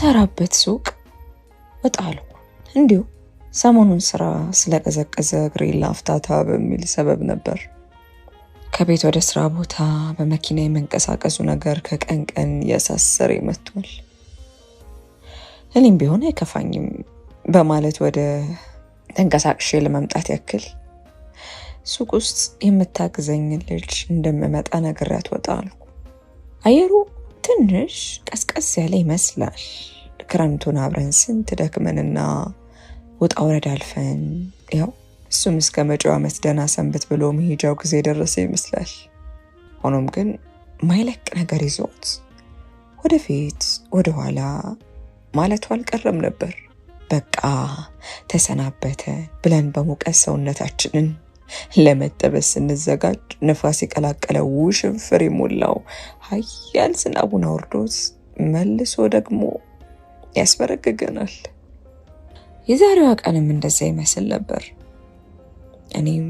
ከምሰራበት ሱቅ ወጣለሁ። እንዲሁ ሰሞኑን ስራ ስለቀዘቀዘ እግሬን ላፍታታ በሚል ሰበብ ነበር። ከቤት ወደ ስራ ቦታ በመኪና የመንቀሳቀሱ ነገር ከቀን ቀን እያሳሰረ መጥቷል። እኔም ቢሆን አይከፋኝም በማለት ወደ ተንቀሳቅሼ ለመምጣት ያክል ሱቅ ውስጥ የምታግዘኝ ልጅ እንደምመጣ ነግሬያት ወጣለሁ። አየሩ ትንሽ ቀዝቀዝ ያለ ይመስላል። ክረምቱን አብረን ስንት ደክመንና ውጣ ውረድ አልፈን ያው እሱም እስከ መጪው ዓመት ደህና ሰንብት ብሎ መሄጃው ጊዜ ደረሰ ይመስላል። ሆኖም ግን ማይለቅ ነገር ይዞት ወደፊት ወደኋላ ማለቱ አልቀረም ነበር። በቃ ተሰናበተ ብለን በሙቀት ሰውነታችንን ለመጠበስ ስንዘጋጅ ንፋስ የቀላቀለው ውሽንፍር የሞላው ኃያል ዝናቡን አውርዶት መልሶ ደግሞ ያስበረግገናል። የዛሬዋ ቀንም እንደዛ ይመስል ነበር። እኔም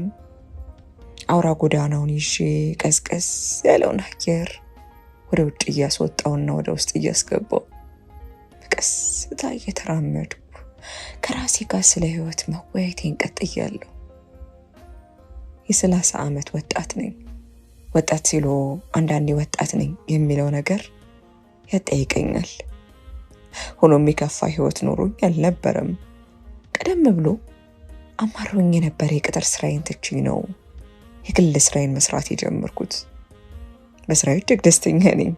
አውራ ጎዳናውን ይዤ ቀዝቀዝ ያለውን አየር ወደ ውጭ እያስወጣውና ወደ ውስጥ እያስገባው በቀስታ እየተራመድኩ ከራሴ ጋር ስለ ህይወት መወያየቴን ቀጥያለሁ። የ30 ዓመት ወጣት ነኝ። ወጣት ሲሉ አንዳንዴ ወጣት ነኝ የሚለው ነገር ያጠይቀኛል። ሆኖም የከፋ ህይወት ኖሮኝ አልነበረም። ቀደም ብሎ አማሮኝ የነበረ የቅጥር ስራዬን ትቼ ነው የግል ስራዬን መስራት የጀመርኩት። በስራዬ እጅግ ደስተኛ ነኝ።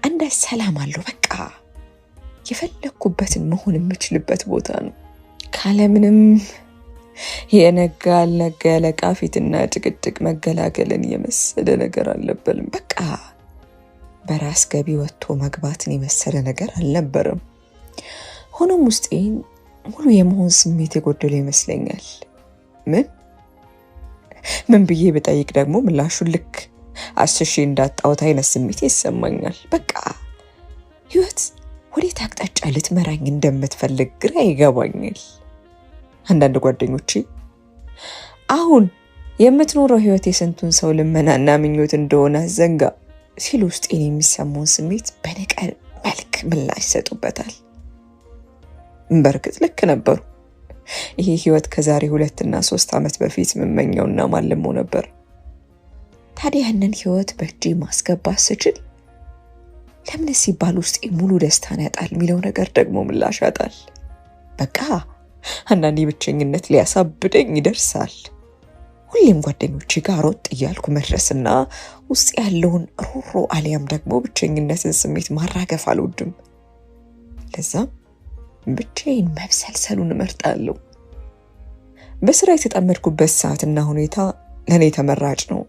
አንዳች ሰላም አለው። በቃ የፈለኩበትን መሆን የምችልበት ቦታ ነው። ካለምንም የነጋ አልነጋ ያለቃ ፊትና ጭቅጭቅ መገላገልን የመሰለ ነገር አልነበረም። በቃ በራስ ገቢ ወጥቶ መግባትን የመሰለ ነገር አልነበረም። ሆኖም ውስጤን ሙሉ የመሆን ስሜት የጎደለ ይመስለኛል። ምን ብዬ ብጠይቅ ደግሞ ምላሹን ልክ አስሼ እንዳጣሁት አይነት ስሜት ይሰማኛል። በቃ ህይወት ወዴት አቅጣጫ ልትመራኝ እንደምትፈልግ ግራ ይገባኛል። አንዳንድ ጓደኞቼ አሁን የምትኖረው ህይወት የስንቱን ሰው ልመናና ምኞት እንደሆነ ዘንጋ ሲሉ ውስጤን የሚሰማውን ስሜት በንቀት መልክ ምላሽ ይሰጡበታል። በርግጥ ልክ ነበሩ። ይሄ ህይወት ከዛሬ 2 እና 3 ዓመት በፊት መመኛውና ማለመው ነበር። ታዲያ ያንን ህይወት በእጄ ማስገባት ስችል ለምን ሲባል ውስጤ ሙሉ ደስታን ያጣል የሚለው ነገር ደግሞ ምላሽ ያጣል። በቃ አንዳንዴ ብቸኝነት ሊያሳብደኝ ይደርሳል። ሁሌም ጓደኞቼ ጋር ሮጥ እያልኩ መድረስና ውስጥ ያለውን ሮሮ አሊያም ደግሞ ብቸኝነትን ስሜት ማራገፍ አልወድም። ለዛም ብቻዬን መብሰልሰሉን እመርጣለሁ። በስራ የተጠመድኩበት ሰዓትና ሁኔታ ለኔ ተመራጭ ነው።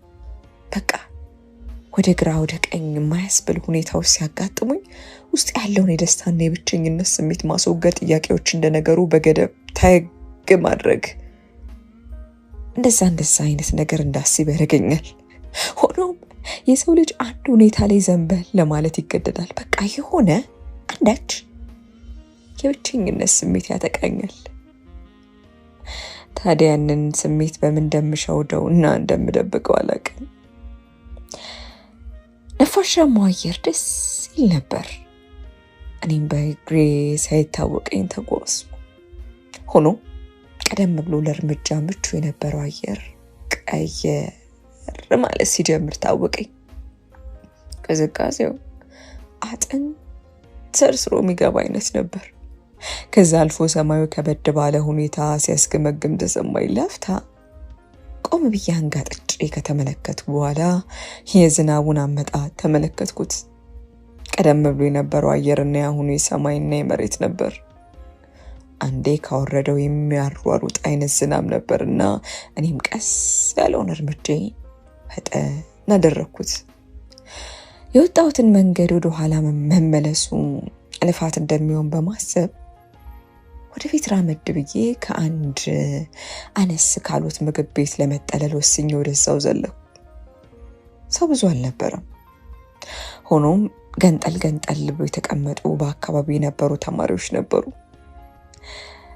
በቃ ወደ ግራ ወደ ቀኝ የማያስብል ሁኔታዎች ሲያጋጥሙኝ ውስጥ ያለውን የደስታና የብቸኝነት ስሜት ማስወገድ፣ ጥያቄዎች እንደነገሩ በገደብ ታግ ማድረግ፣ እንደዛ አይነት ነገር እንዳስብ ያደርገኛል። ሆኖም የሰው ልጅ አንድ ሁኔታ ላይ ዘንበል ለማለት ይገደዳል። በቃ የሆነ አንዳች የብቸኝነት ስሜት ያጠቃኛል። ታዲያ ያንን ስሜት በምን እንደምሸውደው እና እንደምደብቀው አላውቅም። ነፋሻማው አየር ደስ ይል ነበር። እኔም በእግሬ ሳይታወቀኝ ተጓዝኩ። ሆኖ ቀደም ብሎ ለእርምጃ ምቹ የነበረው አየር ቀየር ማለት ሲጀምር ታወቀኝ። ቅዝቃዜው አጥንት ሰርስሮ የሚገባ አይነት ነበር። ከዛ አልፎ ሰማዩ ከበድ ባለ ሁኔታ ሲያስገመግም ተሰማኝ። ላፍታ ቆም ብዬ አንጋጥጬ ከተመለከትኩ በኋላ የዝናቡን አመጣጥ ተመለከትኩት። ቀደም ብሎ የነበረው አየርና የአሁኑ የሰማይና የመሬት ነበር። አንዴ ካወረደው የሚያሯሩጥ አይነት ዝናብ ነበርና እኔም ቀስ ያለውን እርምጃ ፈጠን አደረኩት። የወጣሁትን መንገድ ወደ ኋላ መመለሱ ልፋት እንደሚሆን በማሰብ ወደፊት ራመድ ብዬ ከአንድ አነስ ካሉት ምግብ ቤት ለመጠለል ወስኜ ወደዛው ዘለኩ። ሰው ብዙ አልነበረም። ሆኖም ገንጠል ብሎ የተቀመጡ በአካባቢ የነበሩ ተማሪዎች ነበሩ።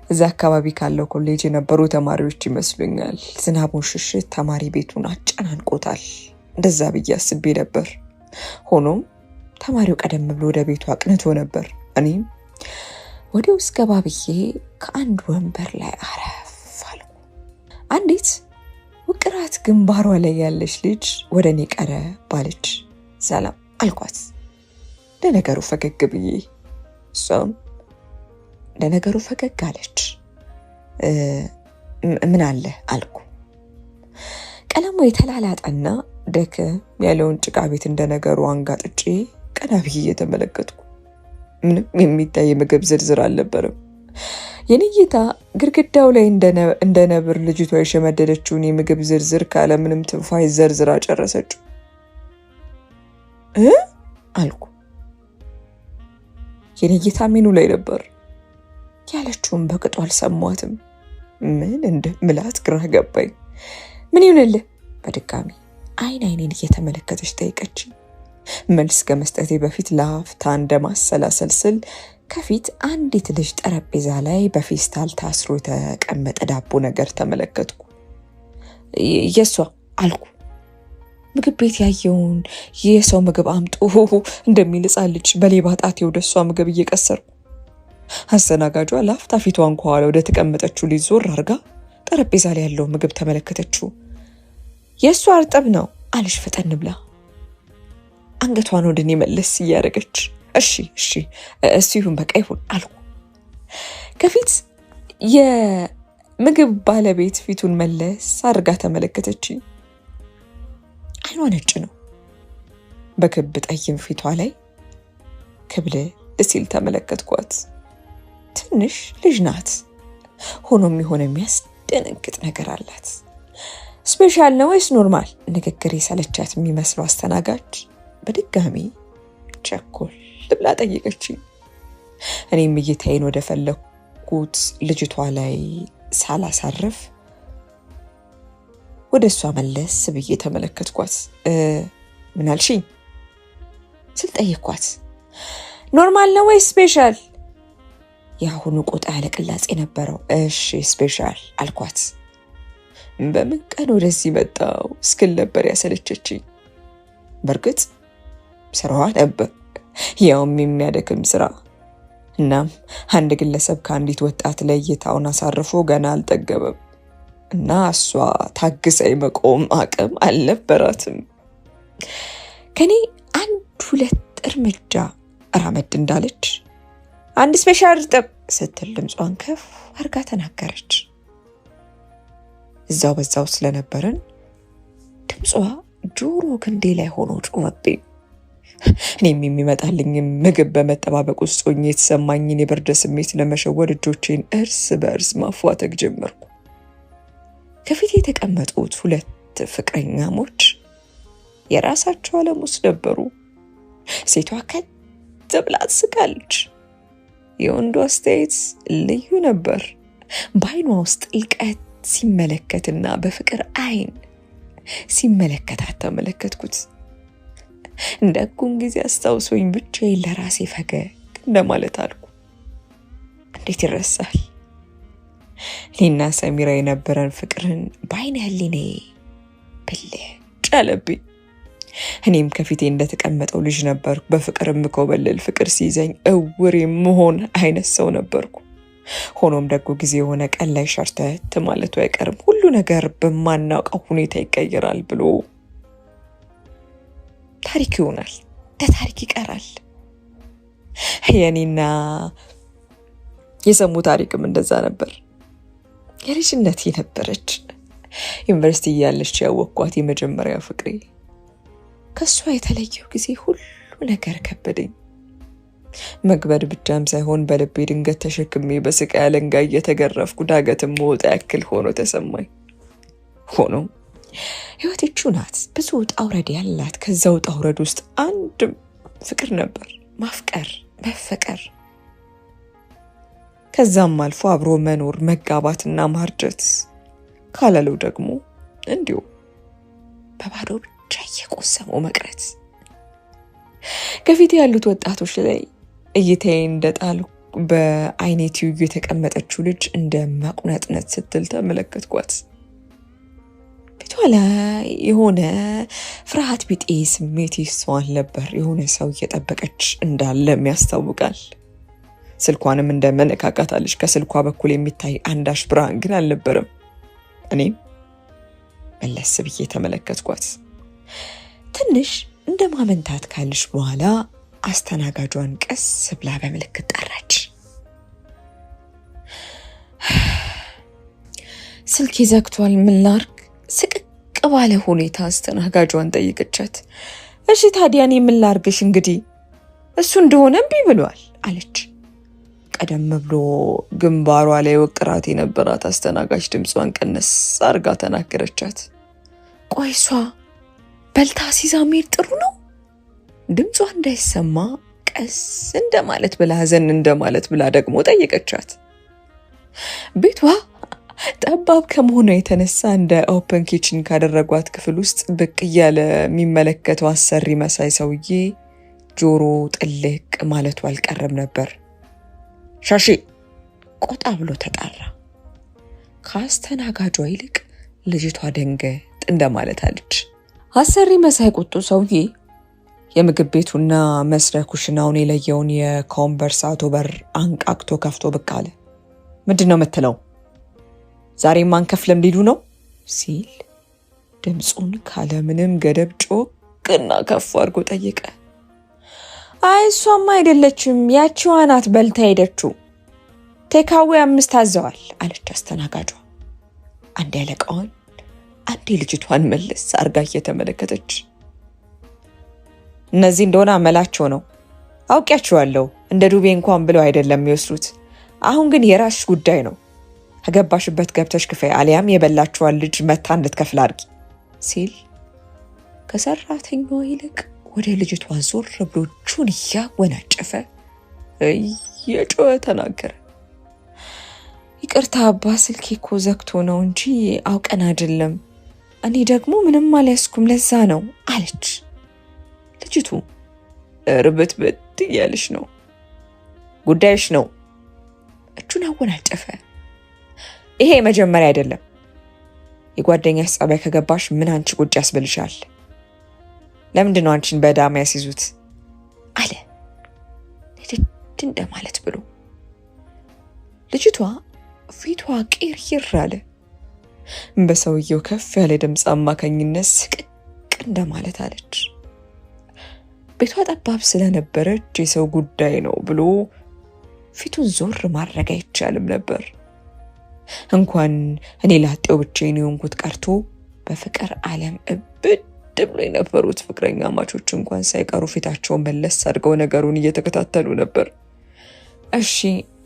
እዛ አካባቢ ካለው ኮሌጅ የነበሩ ተማሪዎች ይመስሉኛል። ዝናቡን ሽሽት ተማሪ ቤቱን አጨናንቆታል። እንደዛ ብዬ አስቤ ነበር። ሆኖም ተማሪው ቀደም ብሎ ወደ ቤቱ አቅንቶ ነበር። እኔም ወዲያው ገባ ብዬ ከአንድ ወንበር ላይ አረፍ አልኩ። አንዲት ውቅራት ግንባሯ ላይ ያለች ልጅ ወደ እኔ ቀረብ አለች። ሰላም አልኳት ለነገሩ ፈገግ ብዬ። እሷም ለነገሩ ፈገግ አለች። ምን አለ አልኩ። ቀለሙ የተላላጠና ደከም ያለውን ጭቃ ቤት እንደነገሩ አንጋጥጬ ቀና ብዬ እየተመለከትኩ ምንም የሚታይ ምግብ ዝርዝር አልነበረም። የኔ እይታ ግድግዳው ላይ እንደ ነብር ልጅቷ የሸመደደችውን የምግብ ዝርዝር ካለ ምንም ትንፋሽ ዘርዝራ ጨረሰችው። አልኩ። የኔ እይታ ሜኑ ላይ ነበር ያለችውን በቅጡ አልሰማትም። ምን እንደምላት ግራ ገባኝ። ምን ይሁንልህ? በድጋሚ አይኔን እየተመለከተች ጠይቀችኝ። መልስ ከመስጠቴ በፊት ለአፍታ እንደማሰላሰል ስል ከፊት አንዲት ልጅ ጠረጴዛ ላይ በፌስታል ታስሮ የተቀመጠ ዳቦ ነገር ተመለከትኩ። የሷ አልኩ። ምግብ ቤት ያየውን የሰው ምግብ አምጡ እንደሚል ሕፃን ልጅ በሌባ ጣቴ ወደሷ ምግብ እየቀሰርኩ አስተናጋጇ ለአፍታ ፊቷን ከኋላ ወደ ተቀመጠችው ልጅ ዞር አርጋ ጠረጴዛ ላይ ያለው ምግብ ተመለከተችው። የሷ እርጥብ ነው አለች ፈጠን ብላ አንገቷን ወደ እኔ መለስ እያደረገች። እሺ ይሁን በቃ ይሁን አልኩ። ከፊት የምግብ ባለቤት ፊቱን መለስ አድርጋ ተመለከተችኝ። አይኗ ነጭ ነው። በክብ ጠይም ፊቷ ላይ ክብልል ሲል ተመለከትኳት። ትንሽ ልጅ ናት። ሆኖም የሆነ የሚያስደነግጥ ነገር አላት። ስፔሻል ነው ወይስ ኖርማል? ንግግር የሰለቻት የሚመስለው አስተናጋጅ በድጋሚ ቸኮል ብላ ጠየቀችኝ። እኔም እይታዬን ወደ ፈለኩት ልጅቷ ላይ ሳላሳርፍ ወደ እሷ መለስ ብዬ ተመለከትኳት። ምን አልሽኝ ስል ጠየቅኳት። ኖርማል ነው ወይስ ስፔሻል? ያሁኑ ቆጣ ያለ ቅላጼ ነበረው። እሺ ስፔሻል አልኳት። በምን ቀን ወደዚህ መጣው እስክል ነበር ያሰለቸችኝ። በርግጥ ስራዋ ነበር፣ ያውም የሚያደክም ስራ። እናም አንድ ግለሰብ ከአንዲት ወጣት ላይ እይታውን አሳርፎ ገና አልጠገበም እና እሷ ታግሳ የመቆም አቅም አልነበራትም። ከኔ አንድ ሁለት እርምጃ ራመድ እንዳለች አንድ ስፔሻል እርጥብ ስትል ድምጿን ከፍ አርጋ ተናገረች። እዛው በዛው ስለነበረን ድምጿ ጆሮ ክንዴ ላይ ሆኖ ጮኸብኝ። እኔም የሚመጣልኝ ምግብ በመጠባበቅ ውስጥ ሆኜ የተሰማኝን የብርድ ስሜት ለመሸወድ እጆቼን እርስ በእርስ ማፏተግ ጀመርኩ። ከፊት የተቀመጡት ሁለት ፍቅረኛሞች የራሳቸው ዓለም ውስጥ ነበሩ። ሴቷ ከት ብላ ትስቃለች። የወንዱ አስተያየት ልዩ ነበር። በአይኗ ውስጥ ጥልቀት ሲመለከትና በፍቅር አይን ሲመለከታት ተመለከትኩት። እንደጉን ጊዜ አስታውሶኝ ብቻዬን ለራሴ ፈገግ እንደማለት አልኩ። እንዴት ይረሳል? እኔና ሰሚራ የነበረን ፍቅርን በአይነ ህሊኔ ብልጭ አለብኝ። እኔም ከፊቴ እንደተቀመጠው ልጅ ነበርኩ። በፍቅር የምኮበልል፣ ፍቅር ሲይዘኝ እውር የምሆን አይነት ሰው ነበርኩ። ሆኖም ደጉ ጊዜ የሆነ ቀን ላይ ሸርተት ማለቱ አይቀርም። ሁሉ ነገር በማናውቀው ሁኔታ ይቀየራል ብሎ ታሪክ ይሆናል፣ ለታሪክ ይቀራል። የኔና የሰሙ ታሪክም እንደዛ ነበር። የልጅነቴ ነበረች። ዩኒቨርሲቲ እያለች ያወቅኳት የመጀመሪያ ፍቅሬ። ከሷ የተለየው ጊዜ ሁሉ ነገር ከበደኝ። መግበድ ብቻም ሳይሆን በልቤ ድንገት ተሸክሜ በስቃይ አለንጋ እየተገረፍኩ ዳገትም መውጣ ያክል ሆኖ ተሰማኝ። ሆኖም ህይወት እቹ ናት፣ ብዙ ውጣ ውረድ ያላት። ከዛ ውጣ ውረድ ውስጥ አንድም ፍቅር ነበር፣ ማፍቀር፣ መፈቀር። ከዛም አልፎ አብሮ መኖር፣ መጋባትና ማርጀት፣ ካላለው ደግሞ እንዲሁ በባዶ ብቻ እየቆሰሙ መቅረት። ከፊት ያሉት ወጣቶች ላይ እይታዬ እንደጣሉ በአይኔ ትይዩ የተቀመጠችው ልጅ እንደ መቁነጥነት ስትል ተመለከትኳት። ፊቷ ላይ የሆነ ፍርሃት ቢጤ ስሜት ይስተዋል ነበር። የሆነ ሰው እየጠበቀች እንዳለም ያስታውቃል። ስልኳንም እንደመነካካታለች። ከስልኳ በኩል የሚታይ አንዳች ብርሃን ግን አልነበረም። እኔም መለስ ብዬ ተመለከትኳት። ትንሽ እንደ ማመንታት ካልሽ በኋላ አስተናጋጇን ቀስ ብላ በምልክት ጠራች። ስልኬ ዘግቷል፣ ምን ላርግ? ስቅቅ ባለ ሁኔታ አስተናጋጇን ጠይቀቻት። እሺ ታዲያ እኔ ምን ላርግሽ? እንግዲህ እሱ እንደሆነ እምቢ ብሏል አለች። ቀደም ብሎ ግንባሯ ላይ ወቅራት የነበራት አስተናጋጅ ድምጿን ቀነስ አርጋ ተናገረቻት። ቆይ እሷ በልታ ሲዛ መሄድ ጥሩ ነው? ድምጿ እንዳይሰማ ቀስ እንደማለት ብላ ዘን እንደማለት ብላ ደግሞ ጠየቀቻት። ቤቷ ጠባብ ከመሆኑ የተነሳ እንደ ኦፕን ኪችን ካደረጓት ክፍል ውስጥ ብቅ እያለ የሚመለከተው አሰሪ መሳይ ሰውዬ ጆሮ ጥልቅ ማለቱ አልቀረም ነበር። ሻሺ ቆጣ ብሎ ተጣራ። ከአስተናጋጇ ይልቅ ልጅቷ ደንገጥ እንደማለት አለች። አሰሪ መሳይ ቁጡ ሰውዬ የምግብ ቤቱና መስሪያ ኩሽናውን የለየውን የኮምበርሳቶ በር አንቃቅቶ ከፍቶ ብቅ አለ። ምንድነው የምትለው? ዛሬ ማንከፍለም ሊሉ ነው ሲል ድምፁን ካለምንም ገደብ ጮክና ከፍ አድርጎ ጠየቀ። አይ እሷማ አይደለችም፣ ያቺዋ ናት በልታ ሄደችው። ቴካዌ 5 አዘዋል አለች አስተናጋጇ። አንዴ ያለቃዋን አንዴ ልጅቷን መለስ አርጋ እየተመለከተች። እነዚህ እንደሆነ አመላቸው ነው፣ አውቂያቸዋለሁ። እንደ ዱቤ እንኳን ብለው አይደለም የሚወስዱት። አሁን ግን የራስሽ ጉዳይ ነው። ከገባሽበት ገብተሽ ክፈይ፣ አሊያም የበላችዋን ልጅ መታ እንድትከፍል አድርጊ ሲል ከሰራተኛዋ ይልቅ ወደ ልጅቷ ዞር ብሎ እጁን እያወናጨፈ እየጮኸ ተናገረ። ይቅርታ አባ፣ ስልኬ እኮ ዘግቶ ነው እንጂ አውቀን አይደለም። እኔ ደግሞ ምንም አልያዝኩም፣ ለዛ ነው አለች። ልጅቱ እርብትብት እያለች ነው። ጉዳይሽ ነው። እጁን አወናጨፈ። ይሄ መጀመሪያ አይደለም። የጓደኛሽ ጸባይ ከገባሽ ምን አንቺ ቁጭ ያስብልሻል? ለምንድን ነው አንቺን በዳማ ያስይዙት? አለ ንድድ እንደማለት ብሎ። ልጅቷ ፊቷ ቂርይር አለ። በሰውየው ከፍ ያለ ድምፅ አማካኝነት ስቅቅ እንደማለት አለች። ቤቷ ጠባብ ስለነበረች የሰው ጉዳይ ነው ብሎ ፊቱን ዞር ማድረግ አይቻልም ነበር። እንኳን እኔ ላጤው ብቻዬን የሆንኩት ቀርቶ በፍቅር ዓለም እብድ ብሎ የነበሩት ፍቅረኛ ማቾች እንኳን ሳይቀሩ ፊታቸውን መለስ አድርገው ነገሩን እየተከታተሉ ነበር።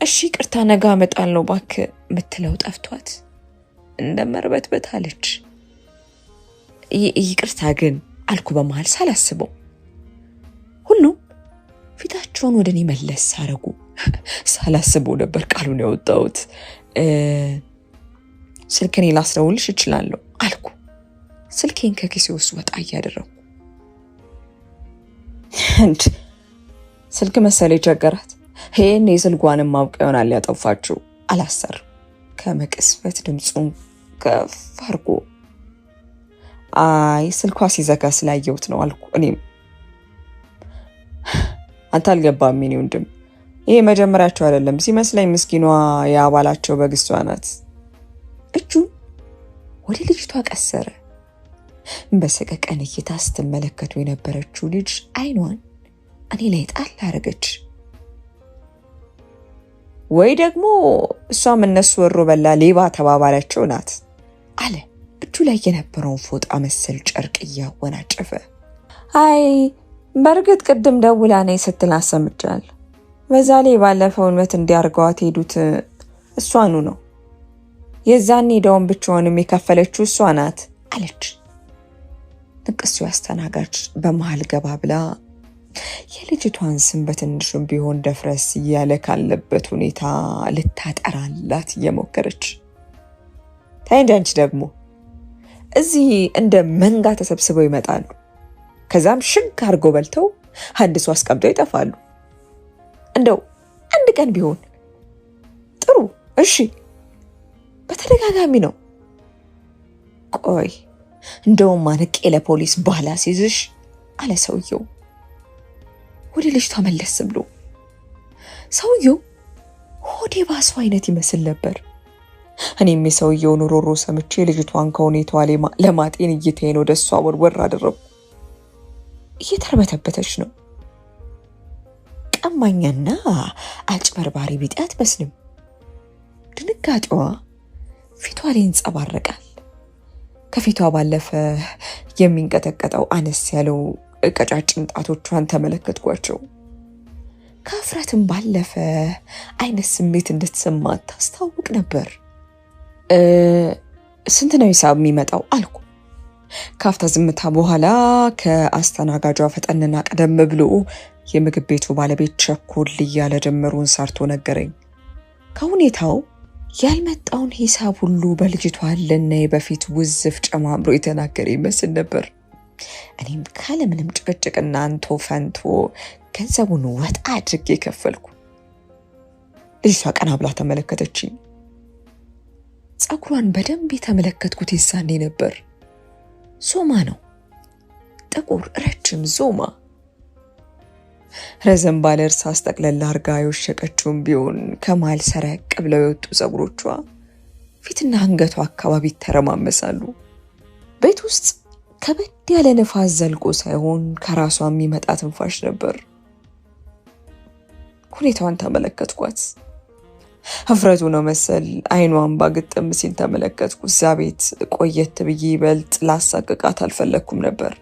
እሺ ቅርታ ነገ አመጣለሁ እባክህ ምትለው ጠፍቷት እንደመርበትበት አለች። ይቅርታ ግን አልኩ በመሃል ሳላስበው። ሁሉም ፊታቸውን ወደ እኔ መለስ አረጉ። ሳላስበው ነበር ቃሉን ያወጣሁት። ስልኬን ላስደውልሽ እችላለሁ አልኩ፣ ስልኬን ከኪሴ ውስጥ ወጣ እያደረኩ። ስልክ መሰለኝ ቸገራት። ይሄን የስልኳንም ማውቅ ይሆናል ያጠፋችው አላሰር። ከመቅስፈት ድምፁን ከፍ አድርጎ አይ ስልኳ ሲዘጋ ስላየሁት ነው አልኩ። እኔም አንተ አልገባም የኔ ወንድም፣ ይሄ መጀመሪያቸው አይደለም ሲመስለኝ። ምስኪኗ የአባላቸው በግስቷ ናት። እጁን ወደ ልጅቷ ቀሰረ። በሰቀቀን እይታ ስትመለከቱ የነበረችው ልጅ አይኗን እኔ ላይ ጣል አረገች። ወይ ደግሞ እሷም እነሱ ወሮ በላ ሌባ ተባባላቸው ናት አለ እጁ ላይ የነበረውን ፎጣ መሰል ጨርቅ እያወናጨፈ። አይ በርግጥ ቅድም ደውላ ነኝ ስትል አሰምቻለሁ። በዛ ላይ ባለፈው ዕለት እንዲያርገዋት ሄዱት እሷኑ ነው። የዛኔ ደውን ብቻውንም የከፈለችው እሷ ናት አለች። ንቅሱ አስተናጋጅ በመሃል ገባ ብላ የልጅቷን ስም በትንሹም ቢሆን ደፍረስ እያለ ካለበት ሁኔታ ልታጠራላት እየሞከረች። ታይንዳንች ደግሞ እዚህ እንደ መንጋ ተሰብስበው ይመጣሉ። ከዛም ሽግ አድርገው በልተው አንድ ሰው አስቀምጠው ይጠፋሉ። እንደው አንድ ቀን ቢሆን ጥሩ እሺ፣ በተደጋጋሚ ነው። ቆይ እንደውም ማንቄ ለፖሊስ ባላ ሲዝሽ አለ ሰውየው ወደ ልጅቷ መለስ ብሎ። ሰውየው የሆዴ ባሱ አይነት ይመስል ነበር። እኔም የሰውየውን ሮሮ ሰምቼ ልጅቷን ከሁኔታዋ ለማጤን እይታዬን ወደ እሷ ወርወር አደረኩ። እየተርበተበተች ነው። ቀማኛና አጭበርባሪ ቢጤ አትመስልም። ድንጋጤዋ ፊቷ ላይ ይንጸባረቃል። ከፊቷ ባለፈ የሚንቀጠቀጠው አነስ ያለው ቀጫጭን ጣቶቿን ተመለከትኳቸው። ከፍረትም ባለፈ አይነት ስሜት እንድትሰማት ታስታውቅ ነበር። ስንት ነው ሂሳብ የሚመጣው አልኩ። ካፍታ ዝምታ በኋላ ከአስተናጋጇ ፈጠንና ቀደም ብሎ የምግብ ቤቱ ባለቤት ቸኩል እያለ ጀመሩን ሰርቶ ነገረኝ። ከሁኔታው ያልመጣውን ሂሳብ ሁሉ በልጅቷ ለነይ በፊት ውዝፍ ጨማምሮ የተናገረ ይመስል ነበር። እኔም ካለምንም ጭቅጭቅና አንቶ ፈንቶ ገንዘቡን ወጣ አድርጌ ከፈልኩ። ልጅቷ ቀና ብላ ተመለከተችኝ። ጸጉሯን በደንብ የተመለከትኩት ይሳኔ ነበር። ዞማ ነው፣ ጥቁር ረጅም ዞማ። ረዘም ባለ እርሳስ ጠቅለል አርጋ የወሸቀችውን ቢሆን ከማል ሰረቅ ብለው የወጡ ጸጉሮቿ ፊትና አንገቷ አካባቢ ተረማመሳሉ። ቤት ውስጥ ከበድ ያለ ነፋስ ዘልቆ ሳይሆን ከራሷ የሚመጣ ትንፋሽ ነበር። ሁኔታዋን ተመለከትኳት። ህፍረቱ ነው መሰል አይኗን ባግጥም ሲል ተመለከትኩ። እዛ ቤት ቆየት ብዬ ይበልጥ ላሳቅቃት አልፈለኩም ነበር።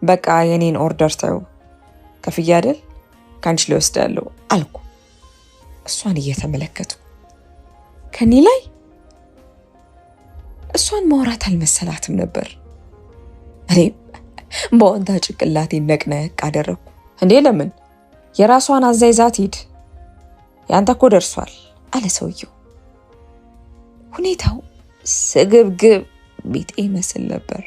በቃ የኔን ኦርደር ተው፣ ከፍያ አይደል ካንቺ ልወስዳለሁ አልኩ እሷን እየተመለከቱ። ከኔ ላይ እሷን ማውራት አልመሰላትም ነበር። እኔም በወንታ ጭቅላቴ ነቅነቅ አደረኩ። እንዴ ለምን የራሷን አዛይዛት ሂድ፣ ያንተ እኮ ደርሷል አለ ሰውየው። ሁኔታው ስግብግብ ቢጤ ይመስል ነበር።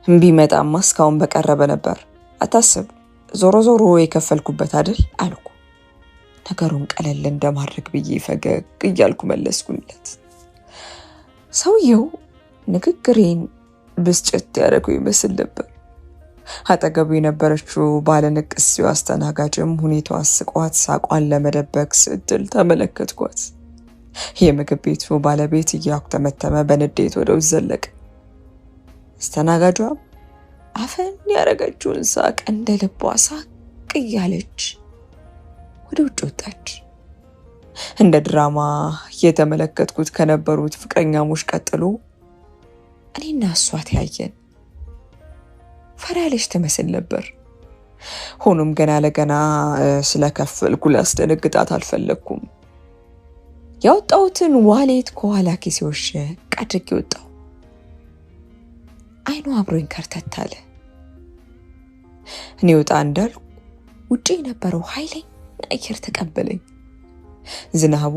ቢመጣማ እስካሁን በቀረበ ነበር፣ አታስብ፣ ዞሮ ዞሮ የከፈልኩበት አይደል አልኩ። ነገሩን ቀለል እንደማድረግ ብዬ ፈገግ እያልኩ መለስኩለት። ሰውየው ንግግሬን ብስጭት ያደረገው ይመስል ነበር። አጠገቡ የነበረችው ባለንቅስው አስተናጋጅም ሁኔታው አስቋት ሳቋን ለመደበቅ ስትል ተመለከትኳት። የምግብ ቤቱ ባለቤት እያኩተመተመ በንዴት ወደ ውስጥ ዘለቀ። አስተናጋጇም አፈን ያረገችውን ሳቅ እንደ ልቧ ሳቅ እያለች ወደ ውጭ ወጣች። እንደ ድራማ የተመለከትኩት ከነበሩት ፍቅረኛሞች ቀጥሎ እኔና እሷ ተያየን። ፈራለች ትመስል ነበር። ሆኖም ገና ለገና ስለከፈልኩ ላስደነግጣት አልፈለኩም። ያወጣሁትን ዋሌት ከኋላ ኪሴ ወሸቅ አድርጌ ወጣሁ። አይኑ አብሮኝ ከርተት አለ። እኔ ወጣ እንዳልኩ ውጪ የነበረው ኃይለኛ አየር ተቀበለኝ። ዝናቡ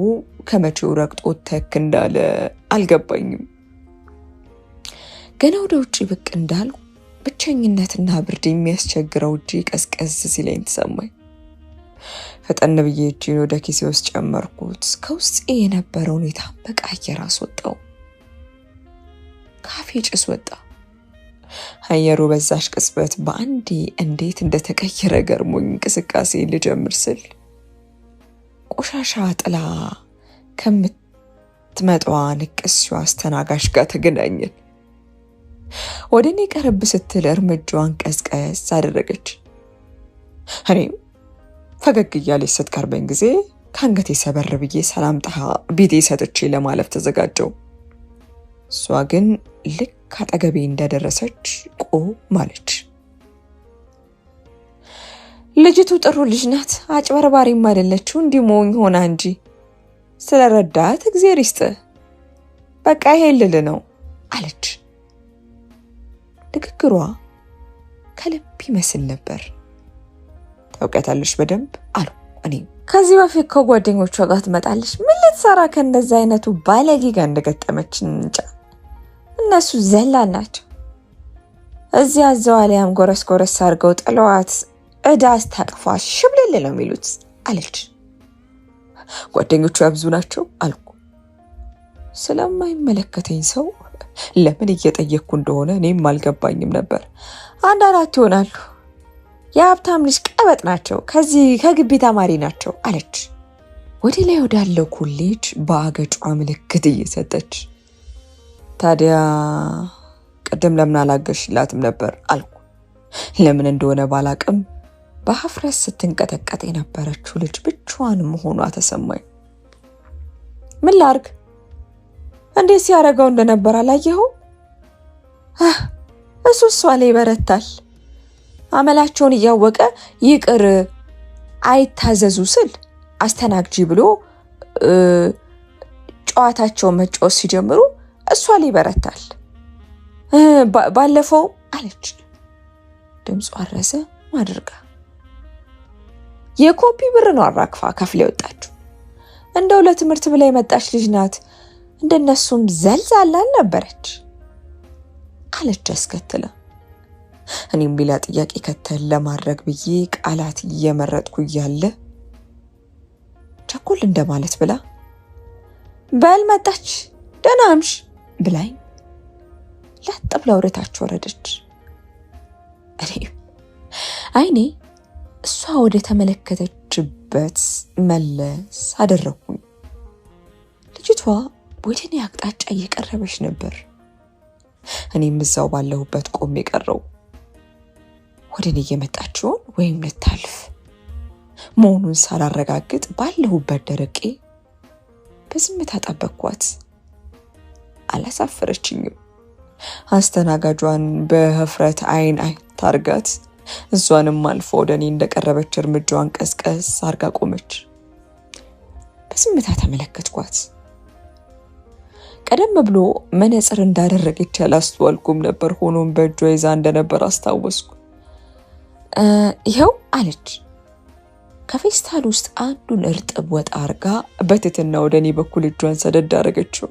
ከመቼው ረግጦ ተክ እንዳለ አልገባኝም። ገና ወደ ውጪ ብቅ እንዳልኩ ብቸኝነትና ብርድ የሚያስቸግረው እጄ ቀዝቀዝ ሲለኝ ተሰማኝ። ፈጠን ብዬ እጄን ወደ ኪሴ ውስጥ ጨመርኩት። ከውስጥ የነበረውን የታመቀ አየር አስወጣው። ካፌ ጭስ ወጣ። አየሩ በዛሽ ቅጽበት በአንዴ እንዴት እንደተቀየረ ገርሞኝ እንቅስቃሴ ልጀምር ስል ቆሻሻ ጥላ ከምትመጣዋ ንቅስዋ አስተናጋጅ ጋር ተገናኘን። ወደ እኔ ቀረብ ስትል እርምጃዋን ቀዝቀዝ አደረገች። እኔም ፈገግ እያለች ስትቀርበኝ ጊዜ ከአንገቴ ሰበር ብዬ ሰላምታ ቢጤ ሰጥቼ ለማለፍ ተዘጋጀው። እሷ ግን ልክ አጠገቤ እንደደረሰች ቆም አለች። ልጅቱ ጥሩ ልጅ ናት፣ አጭበርባሪም አይደለችው፣ እንዲህ ሞኝ ሆና እንጂ ስለረዳት እግዚአብሔር ይስጥ፣ በቃ ይሄ ልል ነው አለች። ንግግሯ ከልብ ይመስል ነበር። ታውቂያታለሽ በደንብ አሉ። እኔ ከዚህ በፊት ከጓደኞቿ ጋር ትመጣለች፣ ምን ልትሰራ ከእንደዛ አይነቱ ባለጌ ጋር እንደገጠመችን እንጃ። እነሱ ዘላን ናቸው። እዚያ አዘዋሊያም ጎረስ ጎረስ አድርገው ጥለዋት እዳ አስታቅፏት ሽብልል ነው የሚሉት አለች። ጓደኞቿ ብዙ ናቸው አልኩ። ስለማይመለከተኝ ሰው ለምን እየጠየቅኩ እንደሆነ እኔም አልገባኝም ነበር። 1-4 ይሆናሉ። የሀብታም ልጅ ቀበጥ ናቸው፣ ከዚህ ከግቢ ተማሪ ናቸው አለች ወደ ላይ ወዳለው ኮሌጅ በአገጯ ምልክት እየሰጠች። ታዲያ ቅድም ለምን አላገሽላትም ነበር አልኩ። ለምን እንደሆነ ባላቅም በሀፍረት ስትንቀጠቀጥ የነበረችው ልጅ ብቻዋን መሆኗ ተሰማኝ። ምን ላርግ? እንዴት ሲያረጋው እንደነበር አላየኸው? እሷ ላይ ይበረታል። አመላቸውን እያወቀ ይቅር አይታዘዙ ስል አስተናግጂ ብሎ ጨዋታቸውን መጫወት ሲጀምሩ እሷ ላይ ይበረታል። ባለፈው አለች ድምጿ አረሰ ማድርጋ። የኮፒ ብር ነው አራክፋ ከፍለ ወጣችሁ። እንደው ለትምህርት ብላ የመጣች ልጅ ናት፣ እንደነሱም ዘልዛላ አልነበረች አለች አስከትላ። እኔም ሌላ ጥያቄ ከተል ለማድረግ ብዬ ቃላት እየመረጥኩ እያለ ቸኮል እንደማለት ብላ በል መጣች ደህና አምሽ ብላኝ ላጥ ብላ ወደታች ወረደች። አይኔ እሷ ወደ ተመለከተችበት መለስ አደረኩኝ። ልጅቷ ወደኔ አቅጣጫ እየቀረበች ነበር። እኔም እዛው ባለሁበት ቆሜ ቀረው። ወደኔ እየመጣችውን ወይም ልታልፍ መሆኑን ሳላረጋግጥ ባለሁበት ደረቄ በዝምታ ጠበቅኳት። አላሳፈረችኝም። አስተናጋጇን በህፍረት አይን ታርጋት እሷንም አልፎ ወደኔ እንደቀረበች እርምጃዋን ቀስቀስ አርጋ ቆመች። በዝምታ ተመለከትኳት። ቀደም ብሎ መነጽር እንዳደረገች ያላስተዋልኩም ነበር። ሆኖም በእጇ ይዛ እንደነበር አስታወስኩ። ይሄው አለች። ከፌስታል ውስጥ አንዱን እርጥብ ወጥ አርጋ በትትና ወደኔ በኩል እጇን ሰደድ አረገችው።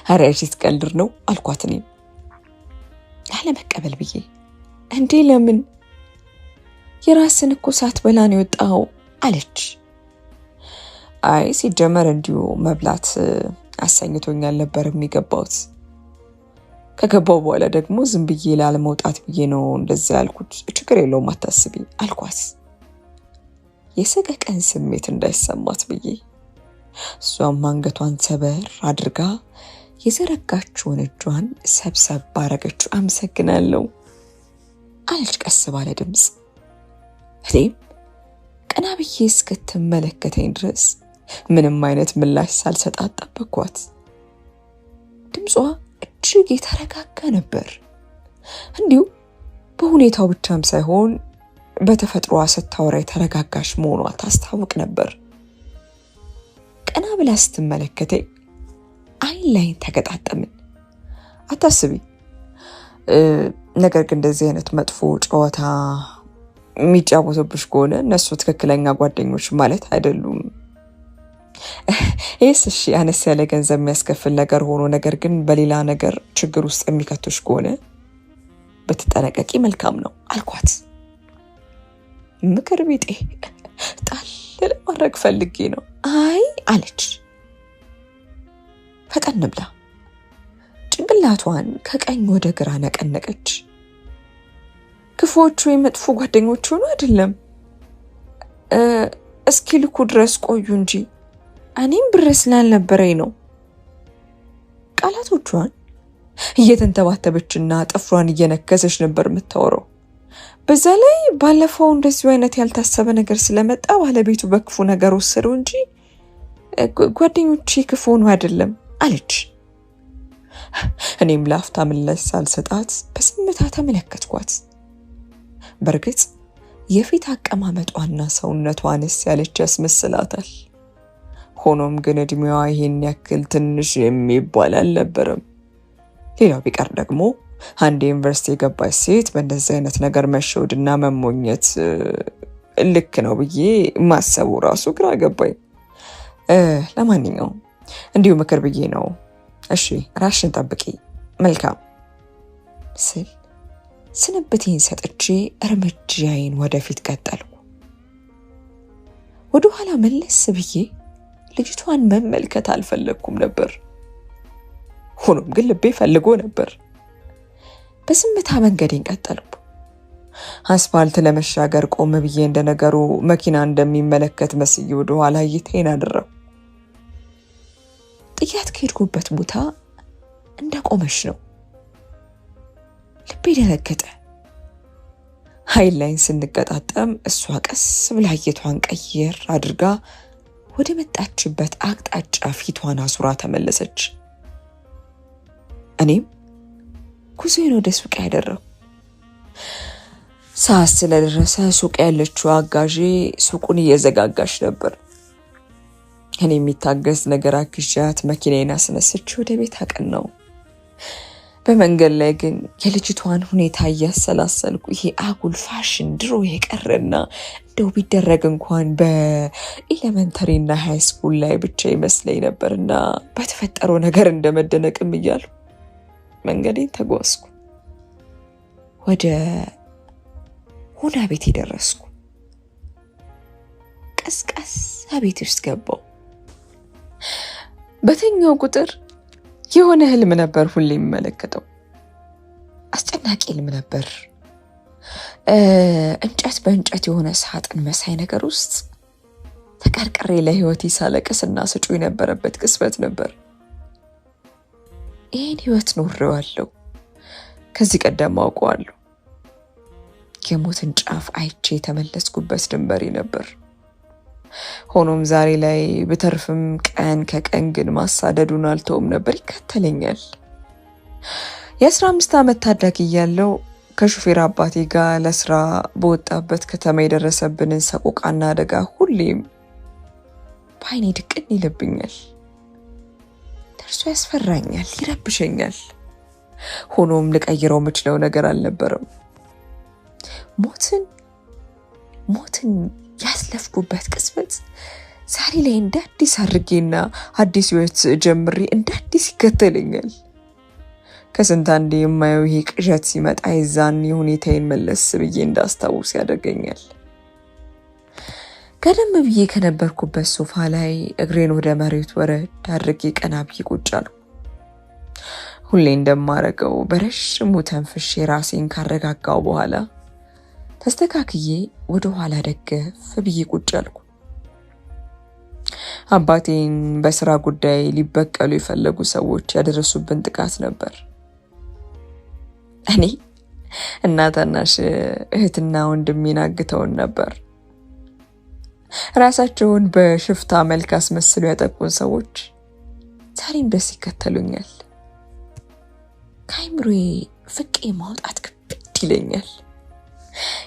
አረ እሺ ትቀልድ ነው አልኳት። እኔ አለመቀበል ብዬ እንዴ ለምን የራስን እኮ ሳትበላ ነው የወጣው አለች። አይ ሲጀመር እንዲሁ መብላት አሰኝቶኛል ነበር የሚገባውት። ከገባው በኋላ ደግሞ ዝም ብዬ ላለመውጣት ብዬ ነው እንደዛ ያልኩት። ችግር የለውም አታስቢ አልኳት። የሰቀቀን ስሜት እንዳይሰማት ብዬ እሷም አንገቷን ሰበር አድርጋ የዘረጋችውን እጇን ሰብሰብ ባረገችው። አመሰግናለሁ አለች ቀስ ባለ ድምጽ። እኔም ቀና ብዬ እስክትመለከተኝ ድረስ ምንም አይነት ምላሽ ሳልሰጣት ጠበቅኳት። ድምጿ እጅግ የተረጋጋ ነበር። እንዲሁ በሁኔታው ብቻም ሳይሆን በተፈጥሮዋ ስታወራ የተረጋጋሽ መሆኗ ታስታውቅ ነበር። ቀና ብላ ስትመለከተኝ አይን ላይ ተገጣጠምን። አታስቢ፣ ነገር ግን እንደዚህ አይነት መጥፎ ጨዋታ የሚጫወቱብሽ ከሆነ እነሱ ትክክለኛ ጓደኞች ማለት አይደሉም። እሺ አነስ ያለ ገንዘብ የሚያስከፍል ነገር ሆኖ ነገር ግን በሌላ ነገር ችግር ውስጥ የሚከቱሽ ከሆነ በተጠነቀቂ መልካም ነው አልኳት። ምክር ቢጤ ጣል ለማድረግ ፈልጌ ነው አይ አለች ፈጠን ብላ። ጭንቅላቷን ከቀኝ ወደ ግራ ነቀነቀች። ክፉዎቹ የመጥፎ ጓደኞች ሆኖ አይደለም፣ እስኪ ልኩ ድረስ ቆዩ እንጂ እኔም ብር ስላልነበረኝ ነው። ቃላቶቿን እየተንተባተበችና ጥፍሯን እየነከሰች ነበር የምታወራው። በዛ ላይ ባለፈው እንደዚህ አይነት ያልታሰበ ነገር ስለመጣ ባለቤቱ በክፉ ነገር ወሰደው እንጂ ጓደኞቼ ክፉ ነው አይደለም አለች። እኔም ላፍታ ምላሽ ሳልሰጣት በዝምታ ተመለከትኳት። በርግጥ የፊት አቀማመጧና ሰውነቷንስ ያለች ያስመስላታል። ሆኖም ግን እድሜዋ ይሄን ያክል ትንሽ የሚባል አልነበረም። ሌላው ቢቀር ደግሞ አንድ ዩኒቨርሲቲ የገባች ሴት በእንደዚህ አይነት ነገር መሸወድና መሞኘት ልክ ነው ብዬ ማሰቡ ራሱ ግራ ገባኝ። ለማንኛውም እንዲሁ ምክር ብዬ ነው። እሺ ራስሽን ጠብቂ፣ መልካም ስል ስንብቴን ሰጥቼ እርምጃዬን ወደፊት ቀጠልኩ። ወደ ኋላ መለስ ብዬ ልጅቷን መመልከት አልፈለኩም ነበር። ሆኖም ግን ልቤ ፈልጎ ነበር። በዝምታ መንገዴን ቀጠልኩ። አስፋልት ለመሻገር ቆም ብዬ እንደነገሩ መኪና እንደሚመለከት መስዬ ወደ ኋላ እይቴን አደረው። ጥያት ከሄድኩበት ቦታ እንደቆመሽ ነው። ልቤ ደነገጠ። ኃይል ላይን ስንቀጣጠም እሷ ቀስ ብላ እየቷን ቀየር አድርጋ ወደ መጣችበት አቅጣጫ ፊቷን አዙራ ተመለሰች። እኔም ጉዞዬን ወደ ሱቅ ያደረው። ሰዓት ስለደረሰ ሱቅ ያለችው አጋዤ ሱቁን እየዘጋጋች ነበር። እኔ የሚታገዝ ነገር አግዣት መኪናዬን አስነስቼ ወደ ቤት አቀናው። በመንገድ ላይ ግን የልጅቷን ሁኔታ እያሰላሰልኩ ይሄ አጉል ፋሽን ድሮ የቀረና እንደው ቢደረግ እንኳን በኤሌመንተሪና ሃይ ስኩል ላይ ብቻ ይመስለኝ ነበርና በተፈጠረው ነገር እንደመደነቅም እያሉ መንገዴን ተጓዝኩ። ወደ ሁና ቤት ደረስኩ። ቀስቀስ ቤት ውስጥ ገባው። በተኛው ቁጥር የሆነ ህልም ነበር ሁሌ የሚመለከተው። አስጨናቂ ህልም ነበር። እንጨት በእንጨት የሆነ ሳጥን መሳይ ነገር ውስጥ ተቀርቅሬ ለህይወቴ ሳለቅስና ስጩ የነበረበት ቅስበት ነበር። ይህን ህይወት ኖሬዋለሁ። ከዚህ ቀደም አውቀዋለሁ። የሞትን ጫፍ አይቼ የተመለስኩበት ድንበሬ ነበር። ሆኖም ዛሬ ላይ ብተርፍም ቀን ከቀን ግን ማሳደዱን አልተውም ነበር፣ ይከተለኛል። የ15 ዓመት ታዳጊ እያለሁ ከሹፌር አባቴ ጋር ለስራ በወጣበት ከተማ የደረሰብንን ሰቆቃና አደጋ ሁሌም በዓይኔ ድቅን ይልብኛል። ደርሶ ያስፈራኛል፣ ይረብሸኛል። ሆኖም ልቀይረው የምችለው ነገር አልነበረም። ሞትን ያስለፍኩበት ቅጽበት ዛሬ ላይ እንደ አዲስ አድርጌና አዲስ ህይወት ጀምሬ እንደ አዲስ ይከተለኛል። ከስንት አንዴ የማየው ይሄ ቅዠት ሲመጣ የዛን የሁኔታዬን መለስ ብዬ እንዳስታውስ ያደርገኛል። ቀደም ብዬ ከነበርኩበት ሶፋ ላይ እግሬን ወደ መሬት ወረድ አድርጌ ቀና ብዬ ቁጭ አልኩ። ሁሌ እንደማረገው በረዥሙ ተንፍሼ ራሴን ካረጋጋው በኋላ ተስተካክዬ ወደ ኋላ ደገፍ ብዬ ቁጭ አልኩ። አባቴን በስራ ጉዳይ ሊበቀሉ የፈለጉ ሰዎች ያደረሱብን ጥቃት ነበር። እኔ እናታናሽ እህትና ወንድሜን አግተውን ነበር። ራሳቸውን በሽፍታ መልክ አስመስለው ያጠቁን ሰዎች ዛሬም ደስ ይከተሉኛል። ከአይምሮዬ ፍቄ ማውጣት ግድ ይለኛል።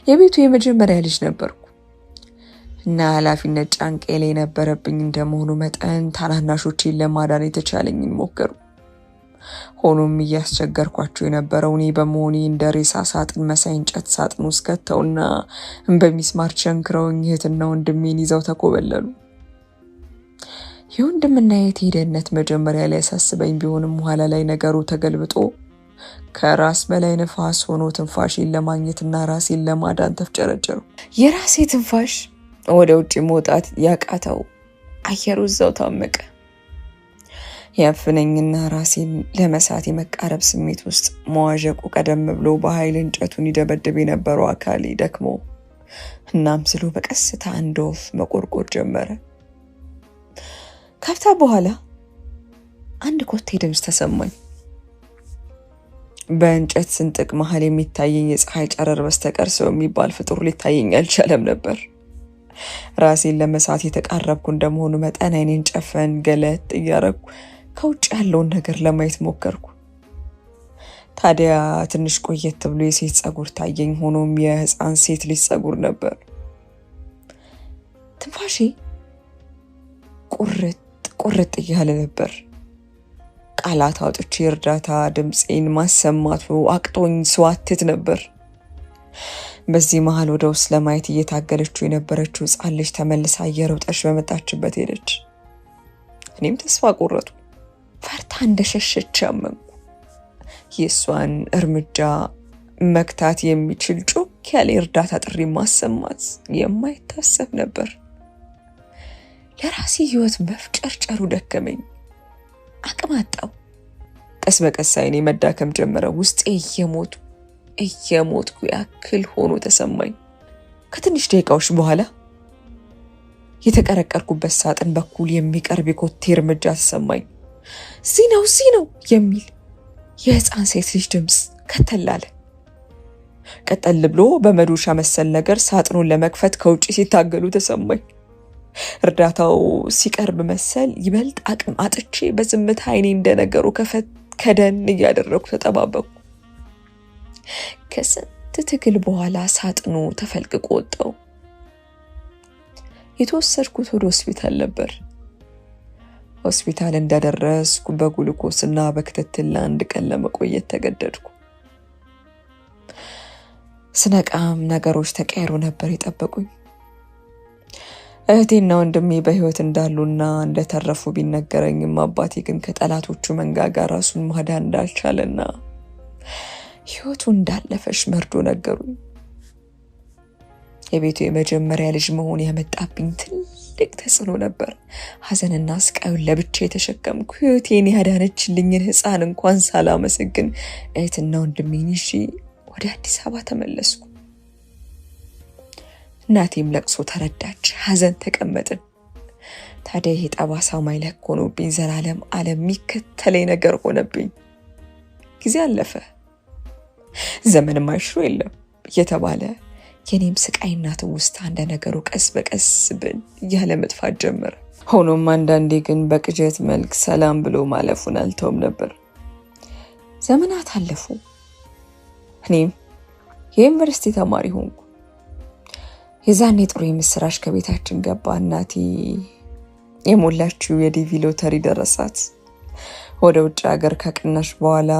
የቤቱ የመጀመሪያ ልጅ ነበርኩ እና ኃላፊነት ጫንቄ ላይ የነበረብኝ እንደመሆኑ መጠን ታናናሾቼን ለማዳን የተቻለኝን ሞከሩ። ሆኖም እያስቸገርኳቸው የነበረው እኔ በመሆኔ እንደ ሬሳ ሳጥን መሳይ እንጨት ሳጥን ውስጥ ከተውና በሚስማር ቸንክረውኝ እህትና ወንድሜን ይዘው ተኮበለሉ። የወንድምና የእህቴ ደህንነት መጀመሪያ ላይ ያሳስበኝ ቢሆንም ኋላ ላይ ነገሩ ተገልብጦ ከራስ በላይ ነፋስ ሆኖ ትንፋሽን ለማግኘትና ራሴን ለማዳን ተፍጨረጨሩ። የራሴ ትንፋሽ ወደ ውጭ መውጣት ያቃተው አየሩ እዛው ታመቀ። ያፍነኝና ራሴን ለመሳት የመቃረብ ስሜት ውስጥ መዋዠቁ ቀደም ብሎ በኃይል እንጨቱን ይደበድብ የነበረው አካሌ ደክሞ እናም ስሎ በቀስታ አንድ ወፍ መቆርቆር ጀመረ። ከፍታ በኋላ አንድ ኮቴ ድምፅ ተሰማኝ። በእንጨት ስንጥቅ መሃል የሚታየኝ የፀሐይ ጨረር በስተቀር ሰው የሚባል ፍጡር ሊታየኝ አልቻለም ነበር። ራሴን ለመሳት የተቃረብኩ እንደመሆኑ መጠን አይኔን ጨፈን ገለጥ እያረኩ ከውጭ ያለውን ነገር ለማየት ሞከርኩ። ታዲያ ትንሽ ቆየት ብሎ የሴት ጸጉር ታየኝ። ሆኖም የህፃን ሴት ልጅ ጸጉር ነበር። ትንፋሼ ቁርጥ እያለ ነበር። ቃላት አውጥቼ እርዳታ ድምፄን ማሰማቱ አቅቶኝ ስዋትት ነበር። በዚህ መሃል ወደ ውስጥ ለማየት እየታገለችው የነበረችው ህፃን ልጅ ተመልሳ እየሮጠች በመጣችበት ሄደች። እኔም ተስፋ ቆረጡ። ፈርታ እንደሸሸች አመንኩ። የሷን እርምጃ መክታት የሚችል ጮክ ያለ እርዳታ ጥሪ ማሰማት የማይታሰብ ነበር። ለራሴ ህይወት መፍጨርጨሩ ደከመኝ። አቅም አጣው። ቀስ በቀስ አይኔ መዳከም ጀመረ። ውስጤ እየሞቱ እየሞትኩ ያክል ሆኖ ተሰማኝ። ከትንሽ ደቂቃዎች በኋላ የተቀረቀርኩበት ሳጥን በኩል የሚቀርብ የኮቴ እርምጃ ተሰማኝ። እዚህ ነው የሚል የህፃን ሴት ልጅ ድምፅ ከተላለ። ቀጠል ብሎ በመዶሻ መሰል ነገር ሳጥኑን ለመክፈት ከውጪ ሲታገሉ ተሰማኝ። እርዳታው ሲቀርብ መሰል ይበልጥ አቅም አጥቼ በዝምታ አይኔ እንደነገሩ ከደን እያደረኩ ተጠባበኩ። ከስንት ትግል በኋላ ሳጥኑ ተፈልቅቆ ወጣው። የተወሰድኩት ወደ ሆስፒታል ነበር። ሆስፒታል እንደደረስኩ በግሉኮስና በክትትል ለአንድ ቀን ለመቆየት ተገደድኩ። ስነቃም ነገሮች ተቀየሩ ነበር የጠበቁኝ። እህቴና ወንድሜ በህይወት እንዳሉና እንደተረፉ ቢነገረኝም አባቴ ግን ከጠላቶቹ መንጋጋ ራሱን ማዳን እንዳልቻለና ህይወቱ እንዳለፈሽ መርዶ ነገሩኝ። የቤቱ የመጀመሪያ ልጅ መሆን ያመጣብኝ ትልቅ ተጽዕኖ ነበር። ሐዘንና ስቃዩን ለብቻ የተሸከምኩ ህይወቴን ያዳነችልኝን ህፃን እንኳን ሳላመሰግን እህትና ወንድሜን ይዤ ወደ አዲስ አበባ ተመለስኩ። እናቴም ለቅሶ ተረዳች፣ ሐዘን ተቀመጥን። ታዲያ ይሄ ጠባሳ ማይለቅ ሆኖብኝ ዘላለም ዓለም የሚከተለኝ ነገር ሆነብኝ። ጊዜ አለፈ፣ ዘመን ማይሽሮ የለም እየተባለ የኔም ስቃይና ትውስታ እንደ ነገሩ ቀስ በቀስ ብን እያለ መጥፋት ጀመረ። ሆኖም አንዳንዴ ግን በቅዠት መልክ ሰላም ብሎ ማለፉን አልተውም ነበር። ዘመናት አለፉ። እኔም የዩኒቨርሲቲ ተማሪ ሆንኩ። የዛኔ ጥሩ የምስራች ከቤታችን ገባ። እናቴ የሞላችው የዲቪ ሎተሪ ደረሳት። ወደ ውጭ ሀገር ከቅናሽ በኋላ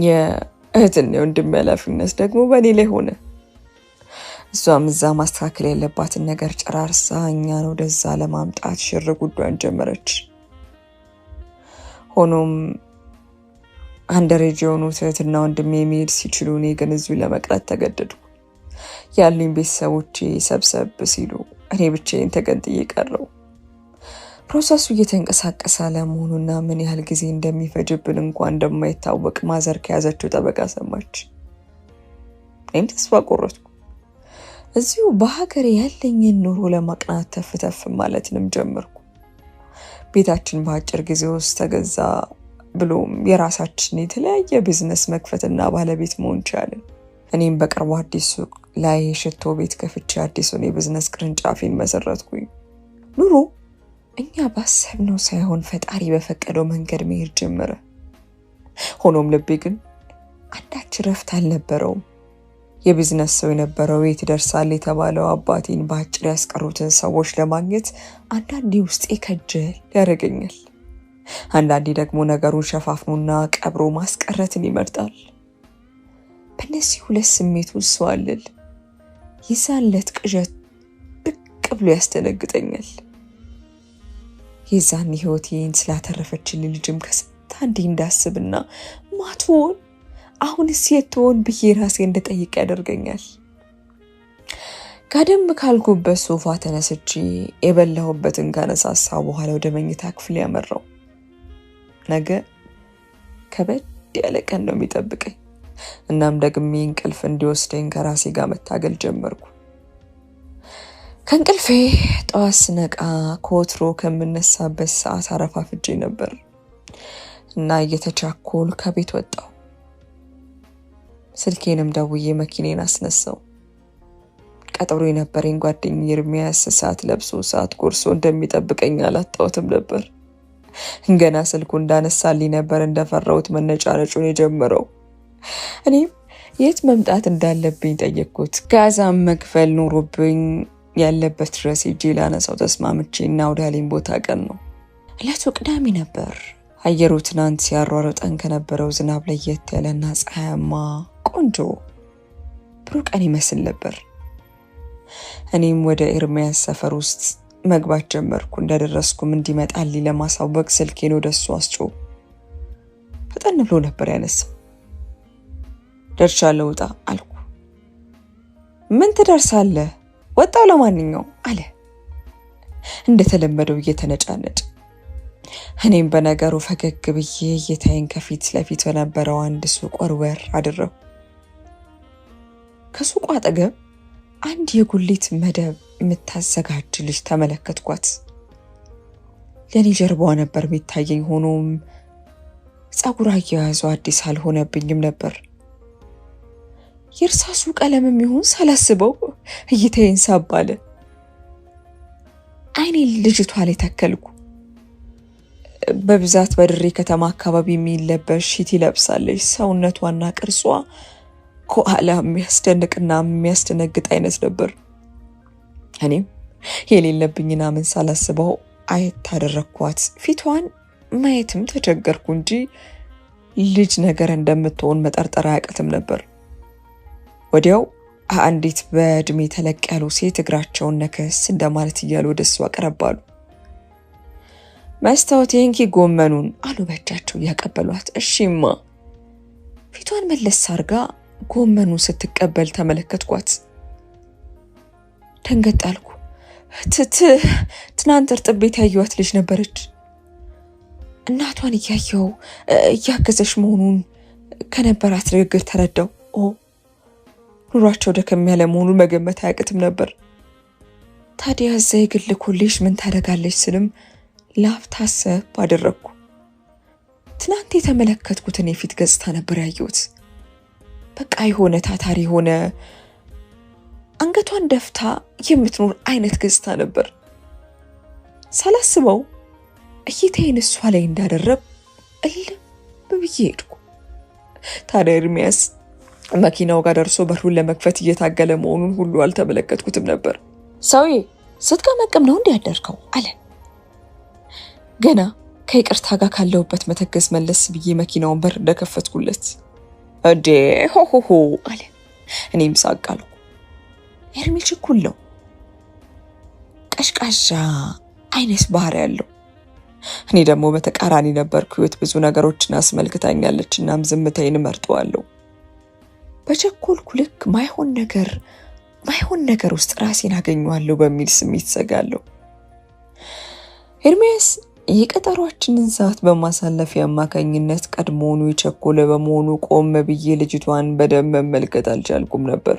የእህትና የወንድሜ ኃላፊነት ደግሞ በእኔ ላይ ሆነ። እሷም እዛ ማስተካከል ያለባትን ነገር ጨራርሳ እኛን ወደዛ ለማምጣት ሽር ጉዷን ጀመረች። ሆኖም አንደረጃ የሆኑት እህትና ወንድሜ መሄድ ሲችሉ እኔ ግን እዚሁ ለመቅረት ተገደድኩ። ያሉኝ ቤተሰቦቼ ሰብሰብ ሲሉ እኔ ብቻዬን ተገንጥዬ ቀረሁ። ፕሮሰሱ እየተንቀሳቀሰ ለመሆኑና ምን ያህል ጊዜ እንደሚፈጅብን እንኳን እንደማይታወቅ ማዘር ከያዘችው ጠበቃ ሰማች። እኔም ተስፋ ቆረጥኩ። እዚሁ በሀገር ያለኝን ኑሮ ለማቅናት ተፍተፍ ማለትንም ጀመርኩ። ቤታችን በአጭር ጊዜ ውስጥ ተገዛ። ብሎም የራሳችን የተለያየ ቢዝነስ መክፈትና ባለቤት መሆን ቻልን። እኔም በቅርቡ አዲስ ሱቅ ላይ ሽቶ ቤት ከፍቼ አዲሱን የቢዝነስ ቅርንጫፌን መሰረትኩኝ። ኑሮ እኛ ባሰብነው ሳይሆን ፈጣሪ በፈቀደው መንገድ መሄድ ጀመረ። ሆኖም ልቤ ግን አንዳች ረፍት አልነበረውም። የቢዝነስ ሰው የነበረው የት ደርሳል የተባለው አባቴን በአጭር ያስቀሩትን ሰዎች ለማግኘት አንዳንዴ ውስጤ ከጀል ያደርገኛል። አንዳንዴ ደግሞ ነገሩን ሸፋፍኖና ቀብሮ ማስቀረትን ይመርጣል። በእነዚህ ሁለት ስሜት ውስጥ ስዋልል የዛለት ቅዠት ብቅ ብሎ ያስደነግጠኛል። የዛን ህይወቴን ስላተረፈችልኝ ልጅም ከስንት አንዴ እንዳስብና ማትሆን አሁንስ የት ትሆን ብዬ ራሴ እንድጠይቅ ያደርገኛል። ጋደም ካልኩበት ሶፋ ተነስቼ የበላሁበትን ካነሳሳ በኋላ ወደ መኝታ ክፍል ያመራው። ነገ ከበድ ያለ ቀን ነው የሚጠብቀኝ። እናም ደግሜ እንቅልፍ እንዲወስደኝ ከራሴ ጋር መታገል ጀመርኩ። ከእንቅልፌ ጠዋት ስነቃ ከወትሮ ከምነሳበት ሰዓት አረፋፍጄ ነበር እና እየተቻኮል ከቤት ወጣሁ። ስልኬንም ደውዬ መኪኔን አስነሳው። ቀጠሮ የነበረኝ ጓደኛዬ ኤርሚያስ ሰዓት ለብሶ ሰዓት ጎርሶ እንደሚጠብቀኝ አላጣሁትም ነበር። ገና ስልኩ እንዳነሳልኝ ነበር እንደፈራሁት መነጫነጩን የጀመረው። እኔም የት መምጣት እንዳለብኝ ጠየቅኩት። ጋዛም መክፈል ኖሮብኝ ያለበት ድረስ ሄጄ ላነሳው ተስማምቼና ወዳለኝ ቦታ ቀን ነው። ዕለቱ ቅዳሜ ነበር። አየሩ ትናንት ሲያሯሩጠን ከነበረው ዝናብ ለየት ያለና ፀሐያማ ቆንጆ ብሩህ ቀን ይመስል ነበር። እኔም ወደ ኤርሚያስ ሰፈር ውስጥ መግባት ጀመርኩ። እንደደረስኩም እንዲመጣልኝ ለማሳወቅ ስልኬን ወደሱ አስጮህ። ፈጠን ብሎ ነበር ያነሳው። ደርሻለሁ ውጣ አልኩ። ምን ትደርሳለህ? ወጣው ለማንኛውም አለ እንደተለመደው እየተነጫነጨ። እኔም በነገሩ ፈገግ ብዬ እይታዬን ከፊት ለፊት በነበረው አንድ ሱቅ ወርወር አደረኩ። ከሱቁ አጠገብ አንድ የጉሊት መደብ የምታዘጋጅ ልጅ ተመለከትኳት። ለኔ ጀርባዋ ነበር የሚታየኝ። ሆኖም ጸጉሯ አያያዟ አዲስ አልሆነብኝም ነበር። የእርሳሱ ቀለምም ይሁን ሳላስበው እይታዬን ሳብ አለ። አይኔን ልጅቷ ላይ ተከልኩ። በብዛት በድሬ ከተማ አካባቢ የሚለበስ ሺት ለብሳለች። ሰውነቷና ቅርጿ ከኋላ የሚያስደንቅና የሚያስደነግጥ አይነት ነበር። እኔም የሌለብኝና ምን ሳላስበው አየት አደረኳት። ፊቷን ማየትም ተቸገርኩ እንጂ ልጅ ነገር እንደምትሆን መጠርጠር አያቅትም ነበር። ወዲያው አንዲት በእድሜ ተለቅ ያሉ ሴት እግራቸውን ነከስ እንደማለት እያሉ ወደሷ ቀረባሉ። መስታወት የንኪ ጎመኑን አሉ በእጃቸው ያቀበሏት። እሺማ። ፊቷን መለስ አርጋ ጎመኑን ስትቀበል ተመለከትኳት። ተንገጣልኩ። ትናንት እርጥብ ቤት ያየኋት ልጅ ነበረች። እናቷን እያገዘች መሆኑን ከነበራት ንግግር ተረዳው። ኑሯቸው ደከም ያለ መሆኑን መገመት አያቅትም ነበር። ታዲያ እዛ የግል ኮሌጅ ምን ታደርጋለች ስልም ላፍታ አሰብ አደረኩ። ትናንት የተመለከትኩትን የፊት ገጽታ ነበር ያየሁት። በቃ የሆነ ታታሪ ሆነ አንገቷን ደፍታ የምትኖር አይነት ገጽታ ነበር። ሳላስበው እይታዬን እሷ ላይ እንዳደረብ እልም ብዬ ሄድኩ። ታዲያ ኤርሚያስ መኪናው ጋር ደርሶ በሩን ለመክፈት እየታገለ መሆኑን ሁሉ አልተመለከትኩትም ነበር። ሰውዬ ስትቀመቅም ነው እንዲያደርከው አለ። ገና ከይቅርታ ጋር ካለውበት መተገዝ መለስ ብዬ መኪናውን በር እንደከፈትኩለት እዴ ሆሆሆ አለ። እኔም ሳቃልኩ። ኤርሚ ችኩል ነው። ቀሽቃሻ አይነት ባህሪ ያለው። እኔ ደግሞ በተቃራኒ ነበርኩ። ህይወት ብዙ ነገሮችን አስመልክታኛለች። እናም ዝምታዬን መርጠዋለሁ። በቸኮልኩ ልክ ማይሆን ነገር ውስጥ ራሴን አገኘዋለሁ በሚል ስሜት ሰጋለሁ። ኤርሚያስ የቀጠሯችንን ሰዓት በማሳለፍ አማካኝነት ቀድሞውኑ የቸኮለ በመሆኑ ቆም ብዬ ልጅቷን በደንብ መመልከት አልቻልኩም ነበር።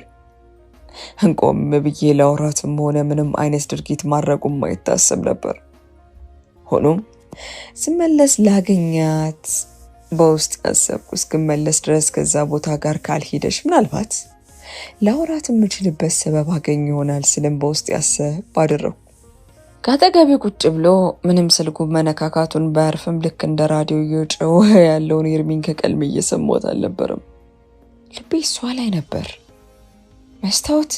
እንቆም ብዬ ላውራትም ሆነ ምንም አይነት ድርጊት ማድረጉም አይታሰብ ነበር። ሆኖም ስመለስ ላገኛት በውስጥ አሰብኩ። እስክመለስ ድረስ ከዛ ቦታ ጋር ካልሄደሽ ምናልባት ላውራት የምችልበት ሰበብ አገኝ ይሆናል ስልም በውስጥ ያሰብ አደረኩ። ካጠገቤ ቁጭ ብሎ ምንም ስልኩ መነካካቱን ባያርፍም ልክ እንደ ራዲዮ እየጮኸ ያለውን ኤርሚን ከቀልሜ እየሰማሁት አልነበረም። ልቤ እሷ ላይ ነበር። መስታወት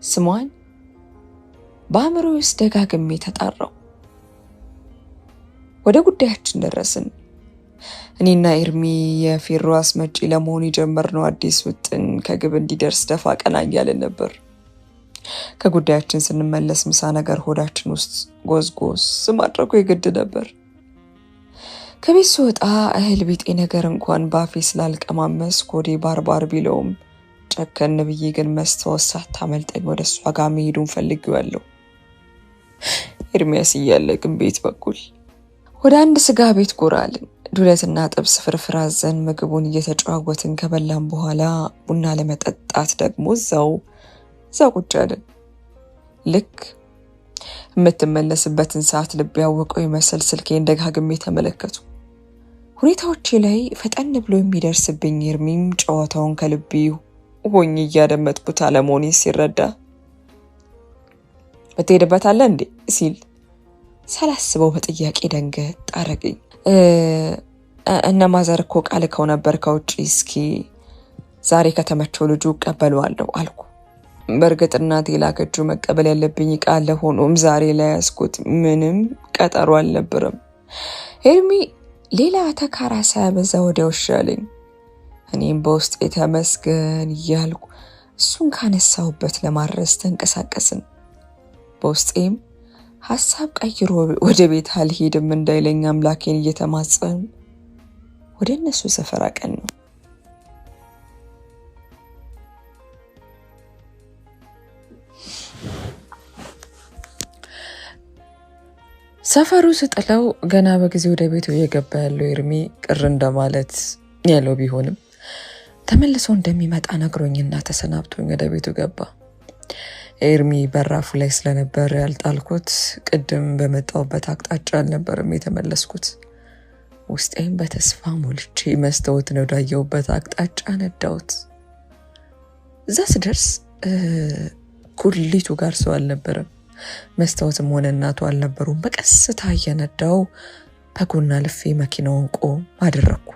ስሟን በአእምሮ ውስጥ ደጋግሜ ተጣራው። ወደ ጉዳያችን ደረስን። እኔና ኤርሚ የፌሮ አስመጪ ለመሆን የጀመርነው አዲስ ውጥን ከግብ እንዲደርስ ደፋ ቀና እያልን ነበር። ከጉዳያችን ስንመለስ ምሳ ነገር ሆዳችን ውስጥ ጎዝጎዝ ማድረጉ የግድ ነበር። ከቤት ስወጣ እህል ቢጤ ነገር እንኳን ባፌ ስላልቀማመስ ኮዴ ባርባር ቢለውም ጨከን ብዬ ግን መስታወት ሳታመልጠኝ ወደ እሷ ጋር መሄዱን ፈልጌዋለሁ። ኤርሚያስ እያለ ግን ቤት በኩል ወደ አንድ ስጋ ቤት ጎራልን። ዱለትና ጥብስ ፍርፍር አዘን ምግቡን እየተጨዋወትን ከበላን በኋላ ቡና ለመጠጣት ደግሞ እዛው ቁጭ አልን። ልክ የምትመለስበትን ሰዓት ልብ ያወቀው ይመስል ስልኬን ደጋግሜ ተመለከቱ። ሁኔታዎቼ ላይ ፈጠን ብሎ የሚደርስብኝ ኤርሚም ጨዋታውን ከልቤ ሆኜ እያደመጥኩት አለመሆኔ ሲረዳ በትሄድበታለህ እንዴ ሲል ሳላስበው በጥያቄ ደንገጥ አረገኝ። እነ ማዘር እኮ ቃልከው ነበር ከውጪ እስኪ ዛሬ ከተመቸው ልጁ ቀበለዋለሁ አልኩ። በእርግጥ እናቴ ላከችው መቀበል ያለብኝ ቃል ሆኖም ዛሬ ላይ ያስኩት ምንም ቀጠሮ አልነበረም። ኤርሚ ሌላ ተካራ ሳያበዛ ወዲያው ሻለኝ። እኔም በውስጥ የተመስገን እያልኩ እሱን ካነሳውበት ለማድረስ ተንቀሳቀስን። በውስጤም ሐሳብ ቀይሮ ወደ ቤት አልሄድም እንዳይለኝ አምላኬን እየተማጸን ወደ እነሱ ሰፈር አቀን ነው። ሰፈሩ ስጥለው ገና በጊዜ ወደ ቤቱ እየገባ ያለው ኤርሚ ቅር እንደማለት ያለው ቢሆንም ተመልሶ እንደሚመጣ ነግሮኝና ተሰናብቶኝ ወደ ቤቱ ገባ። ኤርሚ በራፉ ላይ ስለነበር ያልጣልኩት ቅድም በመጣውበት አቅጣጫ አልነበረም የተመለስኩት። ውስጤም በተስፋ ሞልቼ መስታወትን ወዳየሁበት አቅጣጫ ነዳሁት። እዛ ስደርስ ኩሊቱ ጋር ሰው አልነበረም። መስታወትም ሆነ እናቱ አልነበሩም። በቀስታ እየነዳው በጎና ልፌ መኪናውን ቆም አደረኩ።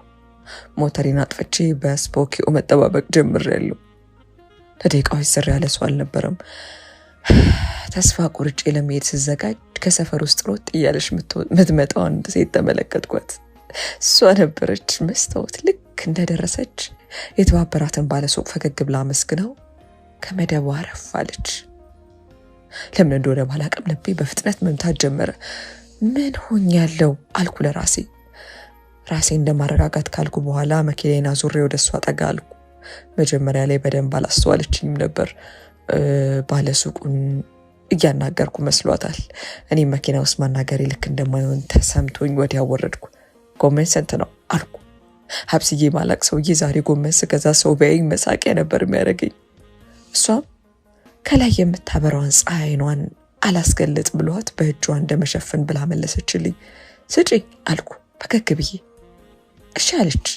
ሞተሪን አጥፍቼ በስፖኪዮ መጠባበቅ ጀምሬያለሁ። ለደቂቃዎች ዝር ያለ ሰው አልነበረም። ተስፋ ቆርጬ ለመሄድ ስዘጋጅ ከሰፈር ውስጥ ሮጥ እያለች ምትመጣው አንድ ሴት ተመለከትኳት። እሷ ነበረች። መስታወት ልክ እንደደረሰች የተባበራትን ባለሱቅ ፈገግ ብላ መስግናው ከመደቧ አረፋለች። ለምን እንደሆነ ባላቅም ልቤ በፍጥነት መምታት ጀመረ። ምን ሆኛለሁ አልኩ ለራሴ። ራሴ እንደማረጋጋት ካልኩ በኋላ መኪናዬን አዙሬ ወደሷ ጠጋ አልኩ። መጀመሪያ ላይ በደንብ አላስተዋለችኝም ነበር። ባለሱቁን እያናገርኩ መስሏታል። እኔ መኪና ውስጥ ማናገሬ ልክ እንደማይሆን ተሰምቶኝ ወዲያ ወረድኩ። ጎመን ስንት ነው አልኩ። ሀብስዬ ማላቅ ሰውዬ ዛሬ ጎመን ስገዛ ሰው ቢያየኝ መሳቂያ ነበር የሚያደርገኝ። እሷም ከላይ የምታበራውን ፀሐይኗን አላስገልጥ ብሏት በእጇ እንደመሸፈን ብላ መለሰችልኝ። ስጪኝ አልኩ ፈገግ ብዬ። እሺ አለች።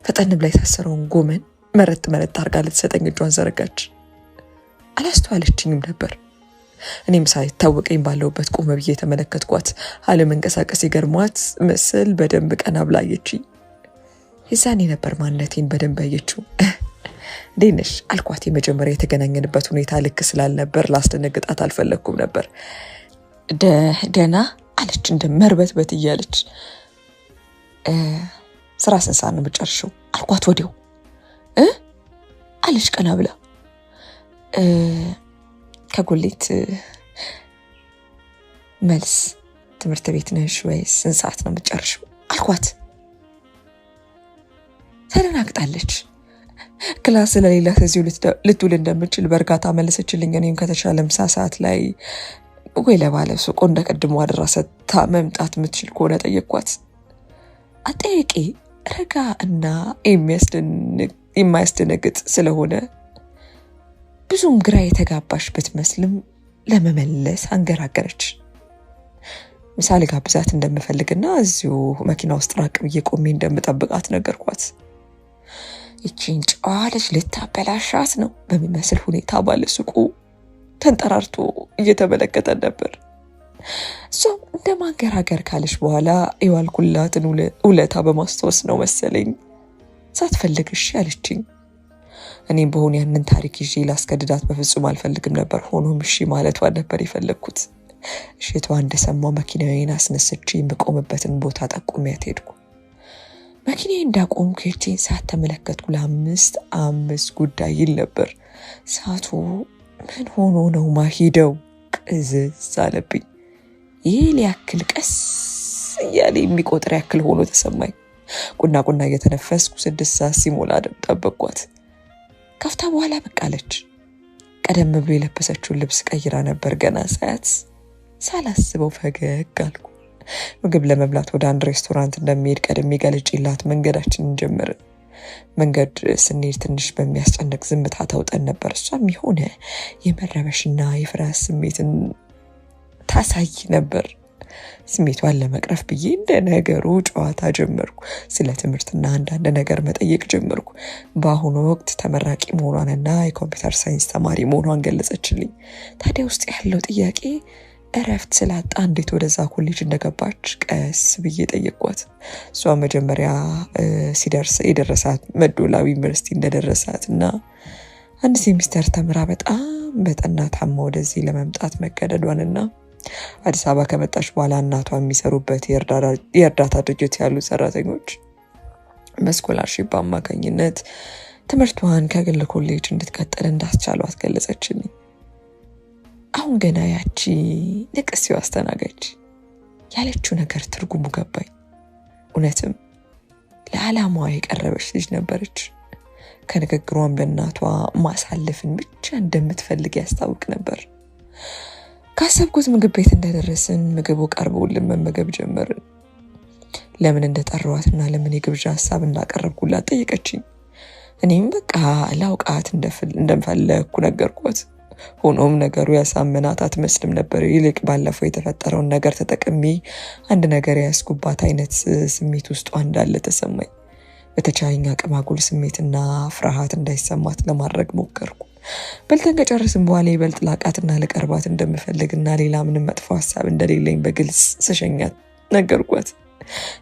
ፈጠን ብላ የታሰረውን ጎመን መረጥ አርጋ ልትሰጠኝ እጇን ዘረጋች። አላስተዋለችኝም ነበር። እኔም ሳይታወቀኝ ባለውበት ቆመ ብዬ ተመለከትኳት። አለመንቀሳቀስ ይገርሟት መስል በደንብ ቀና ብላየችኝ። የዛኔ ነበር ማንነቴን በደንብ ያየችው። እንዴት ነሽ አልኳት። የመጀመሪያ የተገናኘንበት ሁኔታ ልክ ስላልነበር ላስደነግጣት አልፈለኩም ነበር። ደህና አለች እንደ መርበትበት እያለች። ስራ ስንት ሰዓት ነው የምጨርሽው አልኳት ወዲያው። አለች ቀና ብላ። ከጉሊት መልስ ትምህርት ቤት ነሽ ወይስ ስንት ሰዓት ነው የምጨርሽው አልኳት። ተደናግጣለች። ክላስ ስለሌላት እዚሁ ልትውል እንደምችል በእርጋታ መለሰችልኝ። እኔም ከተቻለ ምሳ ሰዓት ላይ ወይ ለባለሱቁ እንደቀድሞ አድራ ሰጥታ መምጣት የምትችል ከሆነ ጠየቅኳት። አጠያቂ ረጋ እና የማያስደነግጥ ስለሆነ ብዙም ግራ የተጋባሽ ብትመስልም ለመመለስ አንገራገረች። ምሳሌ ጋብዛት እንደምፈልግና እዚሁ መኪና ውስጥ ራቅ ብዬ ቆሜ እንደምጠብቃት ነገርኳት። ይቺን ጨዋለች ልታበላሻት ነው በሚመስል ሁኔታ ባለሱቁ ተንጠራርቶ እየተመለከተን ነበር። እሷም እንደማንገራገር ካለች በኋላ የዋልኩላትን ውለታ በማስታወስ ነው መሰለኝ ሳትፈልግሽ ያለችኝ። እኔም በሆነ ያንን ታሪክ ይዤ ላስገድዳት በፍጹም አልፈልግም ነበር። ሆኖም እሺ ማለቷን ነበር የፈለግኩት። እሺቷ እንደሰማው መኪናዬን አስነስቼ የምቆምበትን ቦታ ጠቁሜያት ሄድኩ። መኪናዬ እንዳቆምኩ የቼን ሰዓት ተመለከትኩ። ለ5 ጉዳይ ይል ነበር ሰዓቱ። ምን ሆኖ ነው ማሂደው? ቅዝዝ አለብኝ። ይህ ሊያክል ቀስ እያለ የሚቆጥር ያክል ሆኖ ተሰማኝ። ቁና እየተነፈስኩ 6 ሰዓት ሲሞላ ጠበቅኳት። ከፍታ በኋላ በቃለች። ቀደም ብሎ የለበሰችውን ልብስ ቀይራ ነበር። ገና ሳያት ሳላስበው ፈገግ አልኩ። ምግብ ለመብላት ወደ አንድ ሬስቶራንት እንደሚሄድ ቀደም ገልጬላት መንገዳችንን ጀመርን። መንገድ ስንሄድ ትንሽ በሚያስጨንቅ ዝምታ ተውጠን ነበር። እሷም የሆነ የመረበሽና የፍርሃት ስሜትን ታሳይ ነበር። ስሜቷን ለመቅረፍ ብዬ እንደ ነገሩ ጨዋታ ጀመርኩ። ስለ ትምህርትና አንዳንድ ነገር መጠየቅ ጀመርኩ። በአሁኑ ወቅት ተመራቂ መሆኗንና የኮምፒውተር ሳይንስ ተማሪ መሆኗን ገለጸችልኝ። ታዲያ ውስጥ ያለው ጥያቄ እረፍት ስላጣ እንዴት ወደዛ ኮሌጅ እንደገባች ቀስ ብዬ ጠየቅኳት። እሷ መጀመሪያ ሲደርስ የደረሳት መዶላዊ ዩኒቨርሲቲ እንደደረሳትና አንድ ሴሚስተር ተምራ በጣም በጠና ታማ ወደዚህ ለመምጣት መገደዷንና አዲስ አበባ ከመጣች በኋላ እናቷ የሚሰሩበት የእርዳታ ድርጅት ያሉ ሰራተኞች በስኮላርሺፕ አማካኝነት ትምህርቷን ከግል ኮሌጅ እንድትቀጥል እንዳስቻሏት ገለጸችልኝ። አሁን ገና ያቺ ንቅስው አስተናጋጅ ያለችው ነገር ትርጉሙ ገባኝ። እውነትም ለዓላማዋ የቀረበች ልጅ ነበረች። ከንግግሯን በእናቷ ማሳለፍን ብቻ እንደምትፈልግ ያስታውቅ ነበር። ባሰብኩት ምግብ ቤት እንደደረስን ምግቡ ቀርቦልን መመገብ ጀመርን። ለምን እንደጠራዋትና ለምን የግብዣ ሐሳብ እንዳቀረብኩላት ጠየቀችኝ። እኔም በቃ ላውቃት እንደምፈለኩ ነገርኳት። ሆኖም ነገሩ ያሳመናት አትመስልም ነበር። ይልቅ ባለፈው የተፈጠረውን ነገር ተጠቅሜ አንድ ነገር ያስኩባት አይነት ስሜት ውስጧ እንዳለ ተሰማኝ። በተቻለኝ አቅም አጉል ስሜትና ፍርሃት እንዳይሰማት ለማድረግ ሞከርኩ። በልተን ከጨረስን በኋላ ይበልጥ ላቃትና ለቀርባት እንደምፈልግና ሌላ ምንም መጥፎ ሐሳብ እንደሌለኝ በግልጽ ስሸኛት ነገርኳት።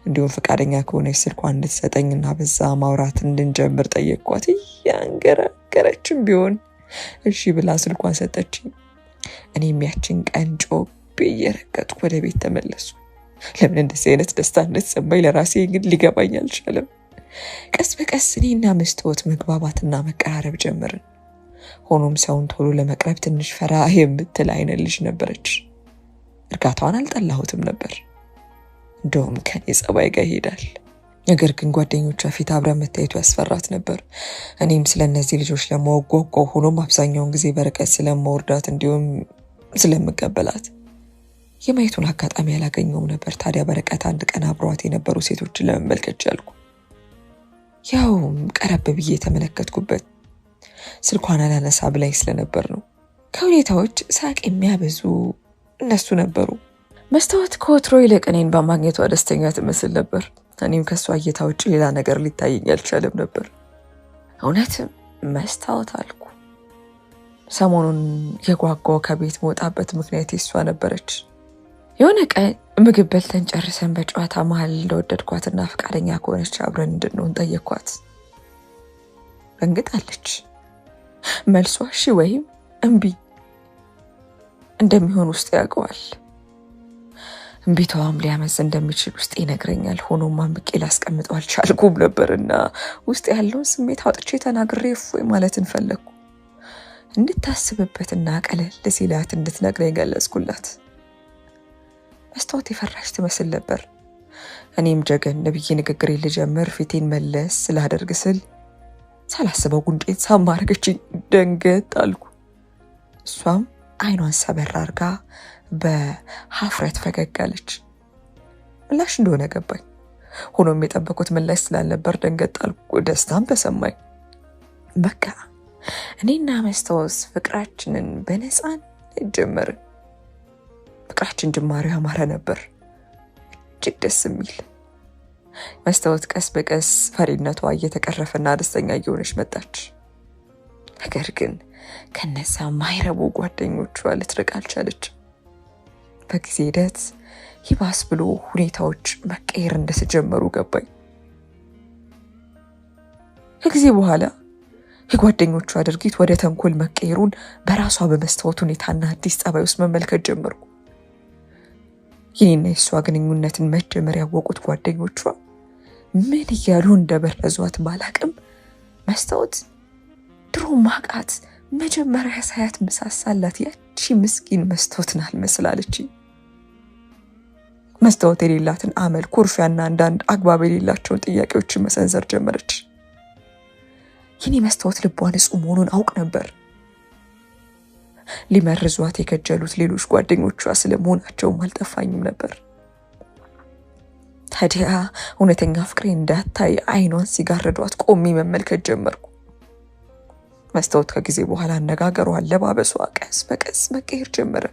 እንዲሁም ፈቃደኛ ከሆነች ስልኳን እንድትሰጠኝና በዛ ማውራት እንድንጀምር ጠየቅኳት። ያንገራገረችም ቢሆን እሺ ብላ ስልኳን ሰጠችኝ። እኔም ያችን ቀን ጮቤ እየረገጥኩ ወደ ቤት ተመለሱ። ለምን እንደዚህ አይነት ደስታ እንደተሰማኝ ለራሴ ግን ሊገባኝ አልቻለም። ቀስ በቀስ እኔና መስታወት መግባባትና መቀራረብ ጀመርን። ሆኖም ሰውን ቶሎ ለመቅረብ ትንሽ ፈራ የምትል አይነት ልጅ ነበረች። እርጋታዋን አልጠላሁትም ነበር። እንደውም ከኔ ጸባይ ጋር ይሄዳል። ነገር ግን ጓደኞቿ ፊት አብረን መታየቱ ያስፈራት ነበር። እኔም ስለነዚህ ልጆች ለማወቅ ሆኖም አብዛኛውን ጊዜ በርቀት ስለማወርዳት እንዲሁም ስለምቀበላት የማየቱን አጋጣሚ ያላገኘውም ነበር። ታዲያ በርቀት አንድ ቀን አብረዋት የነበሩ ሴቶችን ለመመልከት ቻልኩ። ያው ቀረብ ብዬ የተመለከትኩበት ስልኳን አላነሳ ብላኝ ስለነበር ነው። ከሁኔታዎች ሳቅ የሚያበዙ እነሱ ነበሩ። መስታወት ከወትሮ ይልቅ እኔን በማግኘቷ ደስተኛ ትመስል ነበር። እኔም ከሷ እይታ ውጭ ሌላ ነገር ሊታየኝ አልቻለም ነበር። እውነትም መስታወት አልኩ። ሰሞኑን የጓጓው ከቤት መውጣበት ምክንያት እሷ ነበረች። የሆነ ቀን ምግብ በልተን ጨርሰን በጨዋታ መሃል እንደወደድኳትና ፈቃደኛ ከሆነች አብረን እንድንሆን ጠየቅኳት። ደንግጣለች። መልሷ እሺ ወይም እምቢ እንደሚሆን ውስጥ ያውቀዋል። እምቢቷም ሊያመዝ እንደሚችል ውስጥ ይነግረኛል። ሆኖም አንብቄ ላስቀምጠው አልቻልኩም ነበርና ውስጥ ያለውን ስሜት አውጥቼ ተናግሬ እፎይ ማለትን ፈለግኩ። እንድታስብበትና ቀለል ሲላት እንድትነግረኝ ገለጽኩላት። መስታወት የፈራች ትመስል ነበር። እኔም ጀገን ብዬ ንግግሬን ልጀምር ፊቴን መለስ ስላደርግ ስል ሳላስበው ጉንጬን ሳም አድርገችኝ። ደንገጥ አልኩ። እሷም አይኗን ሰበር አድርጋ በሀፍረት ፈገግ አለች። ምላሽ እንደሆነ ገባኝ። ሆኖም የጠበቁት ምላሽ ስላልነበር ደንገጥ አልኩ። ደስታም ተሰማኝ። በቃ እኔና መስታወት ፍቅራችንን በነፃነት ጀመርን። ፍቅራችን ጅማሬው ያማረ ነበር፣ እጅግ ደስ የሚል። መስታወት ቀስ በቀስ ፈሪነቷ እየተቀረፈና ደስተኛ እየሆነች መጣች። ነገር ግን ከነዛ ማይረቡ ጓደኞቿ ልትርቅ አልቻለች። በጊዜ ሂደት ይባስ ብሎ ሁኔታዎች መቀየር እንደተጀመሩ ገባኝ። ከጊዜ በኋላ የጓደኞቿ ድርጊት ወደ ተንኮል መቀየሩን በራሷ በመስታወት ሁኔታና አዲስ ጸባይ ውስጥ መመልከት ጀመርኩ። የኔና የሷ ግንኙነትን መጀመር ያወቁት ጓደኞቿ ምን እያሉ እንደበረዟት ባላቅም መስታወት ድሮ ማቃት መጀመሪያ ሳያት መሳሳላት ያቺ ምስኪን መስታወትን አልመስላለች። መስታወት የሌላትን አመል፣ ኩርፊያና አንዳንድ አግባብ የሌላቸውን ጥያቄዎችን መሰንዘር ጀመረች። የኔ መስታወት ልቧ ንጹህ መሆኑን አውቅ ነበር። ሊመርዟት የከጀሉት ሌሎች ጓደኞቿ ስለመሆናቸውም አልጠፋኝም ነበር። ታዲያ እውነተኛ ፍቅሬ እንዳታይ አይኗን ሲጋረዷት ቆሜ መመልከት ጀመርኩ። መስታወት ከጊዜ በኋላ አነጋገሯ፣ አለባበሷ ቀስ በቀስ መቀየር ጀመረ።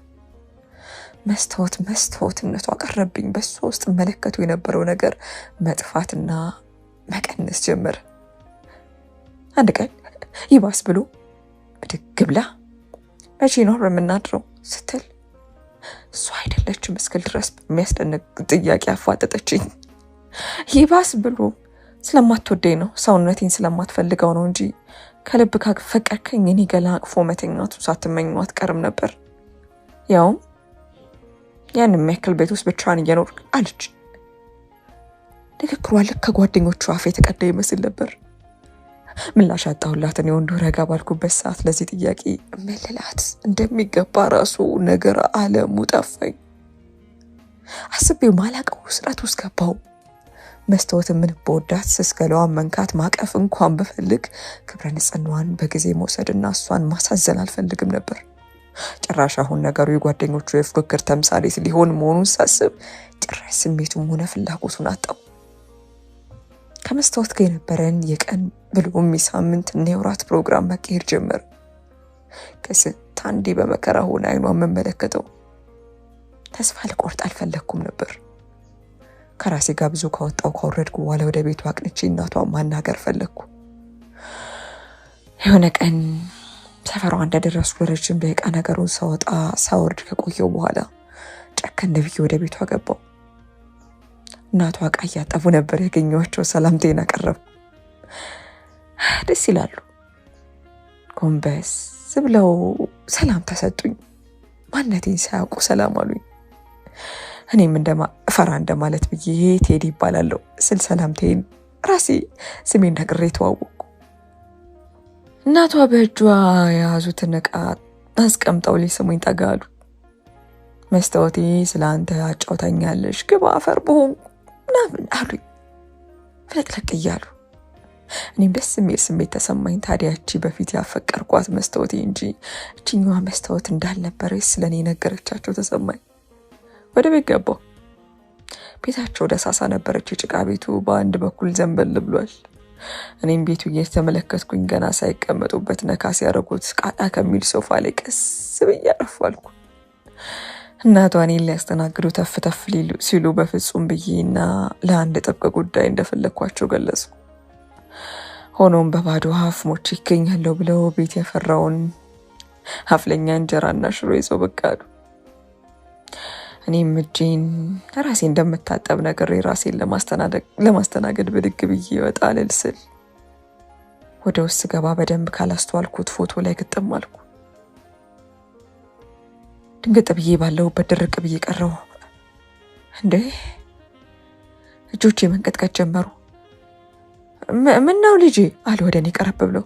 መስታወትነቷ ቀረብኝ። በሷ ውስጥ መለከቱ የነበረው ነገር መጥፋትና መቀነስ ጀመረ። አንድ ቀን ይባስ ብሎ ብድግ ብላ መቼ ነው የምናድረው ስትል እሷ አይደለችም እስክል ድረስ በሚያስደንቅ ጥያቄ አፋጠጠችኝ። ይባስ ብሎ ስለማትወደኝ ነው፣ ሰውነቴን ስለማትፈልገው ነው እንጂ ከልብ ካፈቀርከኝ እኔ ገላ አቅፎ መተኛቱ ሳትመኘው አትቀርም ነበር፣ ያውም ያን የሚያክል ቤት ውስጥ ብቻዋን እየኖርክ አለች። ንግግሯ ልክ ከጓደኞቿ አፍ የተቀዳ ይመስል ነበር። ምላሽ አጣሁላት። እኔ ወንዱ ረጋ ባልኩበት ሰዓት ለዚህ ጥያቄ መልላት እንደሚገባ ራሱ ነገር አለሙ ጠፋኝ። አስቤው ማላቀው ውስረት ውስጥ ገባሁ። መስታወት ምን በወዳት ስስከለዋን መንካት ማቀፍ እንኳን በፈልግ ክብረ ንጽህናዋን በጊዜ መውሰድና እሷን ማሳዘን አልፈልግም ነበር። ጭራሽ አሁን ነገሩ የጓደኞቹ የፍክክር ተምሳሌት ሊሆን መሆኑን ሳስብ ጭራሽ ስሜቱም ሆነ ፍላጎቱን አጣው። ከመስታወት ጋር የነበረን የቀን ብሎም የሳምንት እና የወራት ፕሮግራም መቀየር ጀመረ። ከስንት አንዴ በመከራ ሆነ አይኗን መመለከተው። ተስፋ ልቆርጥ አልፈለኩም ነበር። ከራሴ ጋር ብዙ ካወረድኩ በኋላ ወደ ቤቱ አቅንቼ እናቷን ማናገር ፈለግኩ። የሆነ ቀን ሰፈሯ እንደደረስኩ ለረጅም ደቂቃ ነገሩን ሳወርድ ከቆየው በኋላ ጨከን ብዬ ወደ ቤቷ ገባው። እናቷ ዕቃ እያጠቡ ነበር ያገኘኋቸው። ሰላምታዬን አቀረብኩ። ደስ ይላሉ። ጎንበስ ብለው ሰላምታ ሰጡኝ። ማንነቴን ሳያውቁ ሰላም አሉኝ። እኔም ፈራ እንደማለት ብዬ ቴዲ ይባላለሁ ስል ሰላምታዬን ራሴ ስሜን ነግሬ ተዋወቅኩ። እናቷ በእጇ የያዙትን ዕቃ አስቀምጠው ሊስሙኝ ጠጋ አሉ። መስታወቴ ስላንተ አጫውታኛለሽ፣ ግባ አፈር በሆንኩ ምናምን አሉኝ ፈለቅለቅ እያሉ። እኔም ደስ የሚል ስሜት ተሰማኝ። ታዲያቺ በፊት ያፈቀርኳት መስታወቴ እንጂ እችኛዋ መስታወት እንዳልነበረች ስለኔ ነገረቻቸው ተሰማኝ። ወደ ቤት ገባሁ። ቤታቸው ደሳሳ ነበረች። የጭቃ ቤቱ በአንድ በኩል ዘንበል ብሏል። እኔም ቤቱ እየተመለከትኩኝ ገና ሳይቀመጡበት ነካ ሲያደርጉት ቃጣ ከሚል ሶፋ ላይ ቀስ ብዬ አረፋልኩ። እናቷ እኔን ሊያስተናግዱ ተፍ ሲሉ በፍጹም ብዬና ለአንድ ጥብቅ ጉዳይ እንደፈለግኳቸው ገለጽኩ። ሆኖም በባዶ አፍ ሞቼ ይገኛለሁ ብለው ቤት ያፈራውን አፍለኛ እንጀራና ሽሮ ይዘው ብቅ አሉ። እኔም እጄን ራሴ እንደምታጠብ ነገር ራሴን ለማስተናገድ ብድግ ብዬ ወጣ ልል ስል ወደ ውስጥ ገባ በደንብ ካላስተዋልኩት ፎቶ ላይ ግጥም አልኩ። ድንገት ብዬ ባለሁበት ድርቅ ብዬ ቀረው። እንዴ እጆቼ መንቀጥቀጥ ጀመሩ። ምን ነው ልጄ አለ ወደ እኔ ቀረብ ብሎ።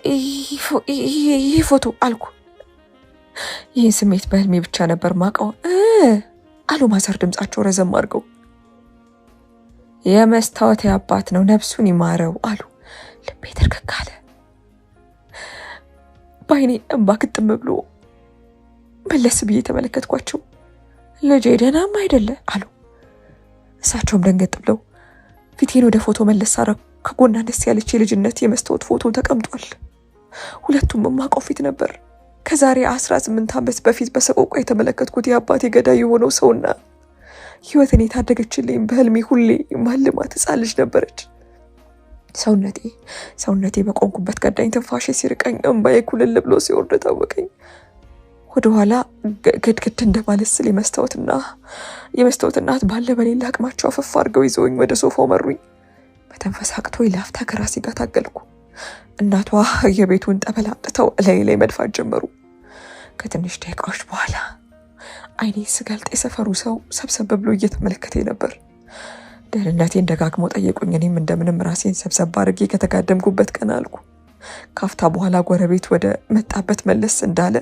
ይህ ፎቶ አልኩ። ይህን ስሜት በህልሜ ብቻ ነበር ማውቀው አሉ ማዘር ድምጻቸው ረዘም አድርገው። የመስታወቴ አባት ነው ነፍሱን ይማረው አሉ። ልቤ ተርክክ አለ። በዓይኔ እንባ ግጥም ብሎ መለስ ብዬ ተመለከትኳቸው። ልጄ ደህናም አይደለ አሉ። እሳቸውም ደንገጥ ብለው ፊቴን ወደ ፎቶ መለስ አደረኩ። ከጎና ደስ ያለች የልጅነት የመስታወት ፎቶ ተቀምጧል። ሁለቱም የማውቀው ፊት ነበር። ከዛሬ 18 ዓመት በፊት በሰቆቃ የተመለከትኩት የአባቴ ገዳይ የሆነው ሰውና ህይወትን የታደገችልኝ በህልሜ ሁሌ ማልማት ሕፃን ልጅ ነበረች። ሰውነቴ በቆንኩበት ገዳኝ ትንፋሼ ሲርቀኝ እንባዬ ኩልል ብሎ ሲወርድ ታወቀኝ። ወደ ኋላ ግድግድ እንደማለት ስል የመስታወት እናት ባለ በሌላ አቅማቸው አፈፍ አድርገው ይዘውኝ ወደ ሶፋው መሩኝ። በተንፈስ አቅቶኝ ላፍታ ከራሴ ጋር ታገልኩ። እናቷ የቤቱን ጠበል አምጥተው ላይ መድፋት ጀመሩ። ከትንሽ ደቂቃዎች በኋላ አይኔ ስገልጥ የሰፈሩ ሰው ሰብሰብ ብሎ እየተመለከተኝ ነበር። ደህንነቴን ደጋግሞ ጠየቁኝ። እኔም እንደምንም ራሴን ሰብሰብ አድርጌ ከተጋደምኩበት ቀና አልኩ። ካፍታ በኋላ ጎረቤት ወደ መጣበት መለስ እንዳለ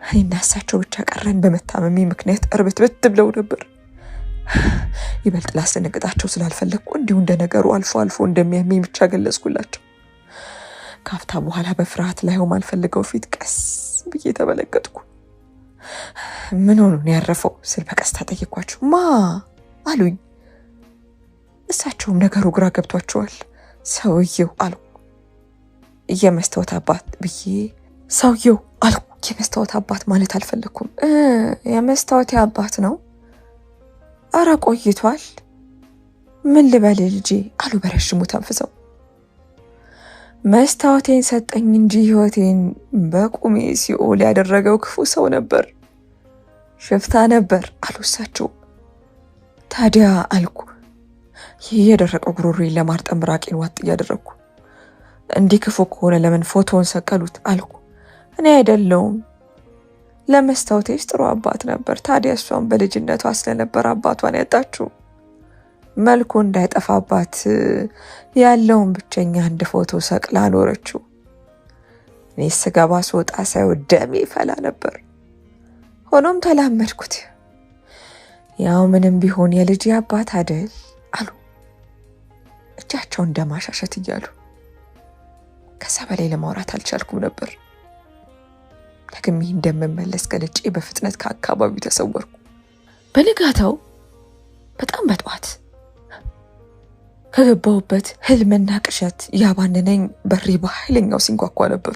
እኔና እሳቸው ብቻ ቀረን። በመታመሜ ምክንያት እርብትብት ብለው ነበር። ይበልጥ ላስደነግጣቸው ስላልፈለግኩ እንዲሁ እንደነገሩ አልፎ አልፎ እንደሚያመኝ ብቻ ገለጽኩላቸው። ካፍታ በኋላ በፍርሃት ላይው ማልፈልገው ፊት ቀስ ብዬ ተመለከትኩ። ምን ሆኖ ነው ያረፈው ስል በቀስታ ጠየኳቸው። ማ አሉኝ። እሳቸውም ነገሩ ግራ ገብቷቸዋል። ሰውየው አሉ። የመስታወት አባት ብዬ ሰውየው አሉ። የመስታወት አባት ማለት አልፈለኩም። የመስታወት አባት ነው? አረ ቆይቷል። ምን ልበል ልጄ አሉ በረሽሙ ተንፍሰው። መስታወቴን ሰጠኝ እንጂ ህይወቴን በቁሜ ሲኦል ያደረገው ክፉ ሰው ነበር፣ ሽፍታ ነበር አሉ እሳቸው። ታዲያ አልኩ። ይህ የደረቀው ጉሮሮዬን ለማርጠም ራቄን ዋጥ እያደረግኩ። እንዲህ ክፉ ከሆነ ለምን ፎቶውን ሰቀሉት አልኩ። እኔ አይደለሁም፣ ለመስታወቴስ ጥሩ አባት ነበር። ታዲያ እሷን በልጅነቷ ስለነበር አባቷን ያጣችው። መልኩ እንዳይጠፋባት ያለውን ብቸኛ አንድ ፎቶ ሰቅላ ኖረችው። እኔ ስገባ ስወጣ ሳይው ደሜ ፈላ ነበር። ሆኖም ተላመድኩት። ያው ምንም ቢሆን የልጅ አባት አይደል አሉ እጃቸውን እንደማሻሸት እያሉ። ከዛ በላይ ለማውራት አልቻልኩም ነበር። ደግሜ እንደምመለስ ገልጬ በፍጥነት ከአካባቢው ተሰወርኩ። በንጋታው በጣም በጠዋት ከገባሁበት ህልምና ቅዠት ያባነነኝ በሬ በኃይለኛው ሲንኳኳ ነበር።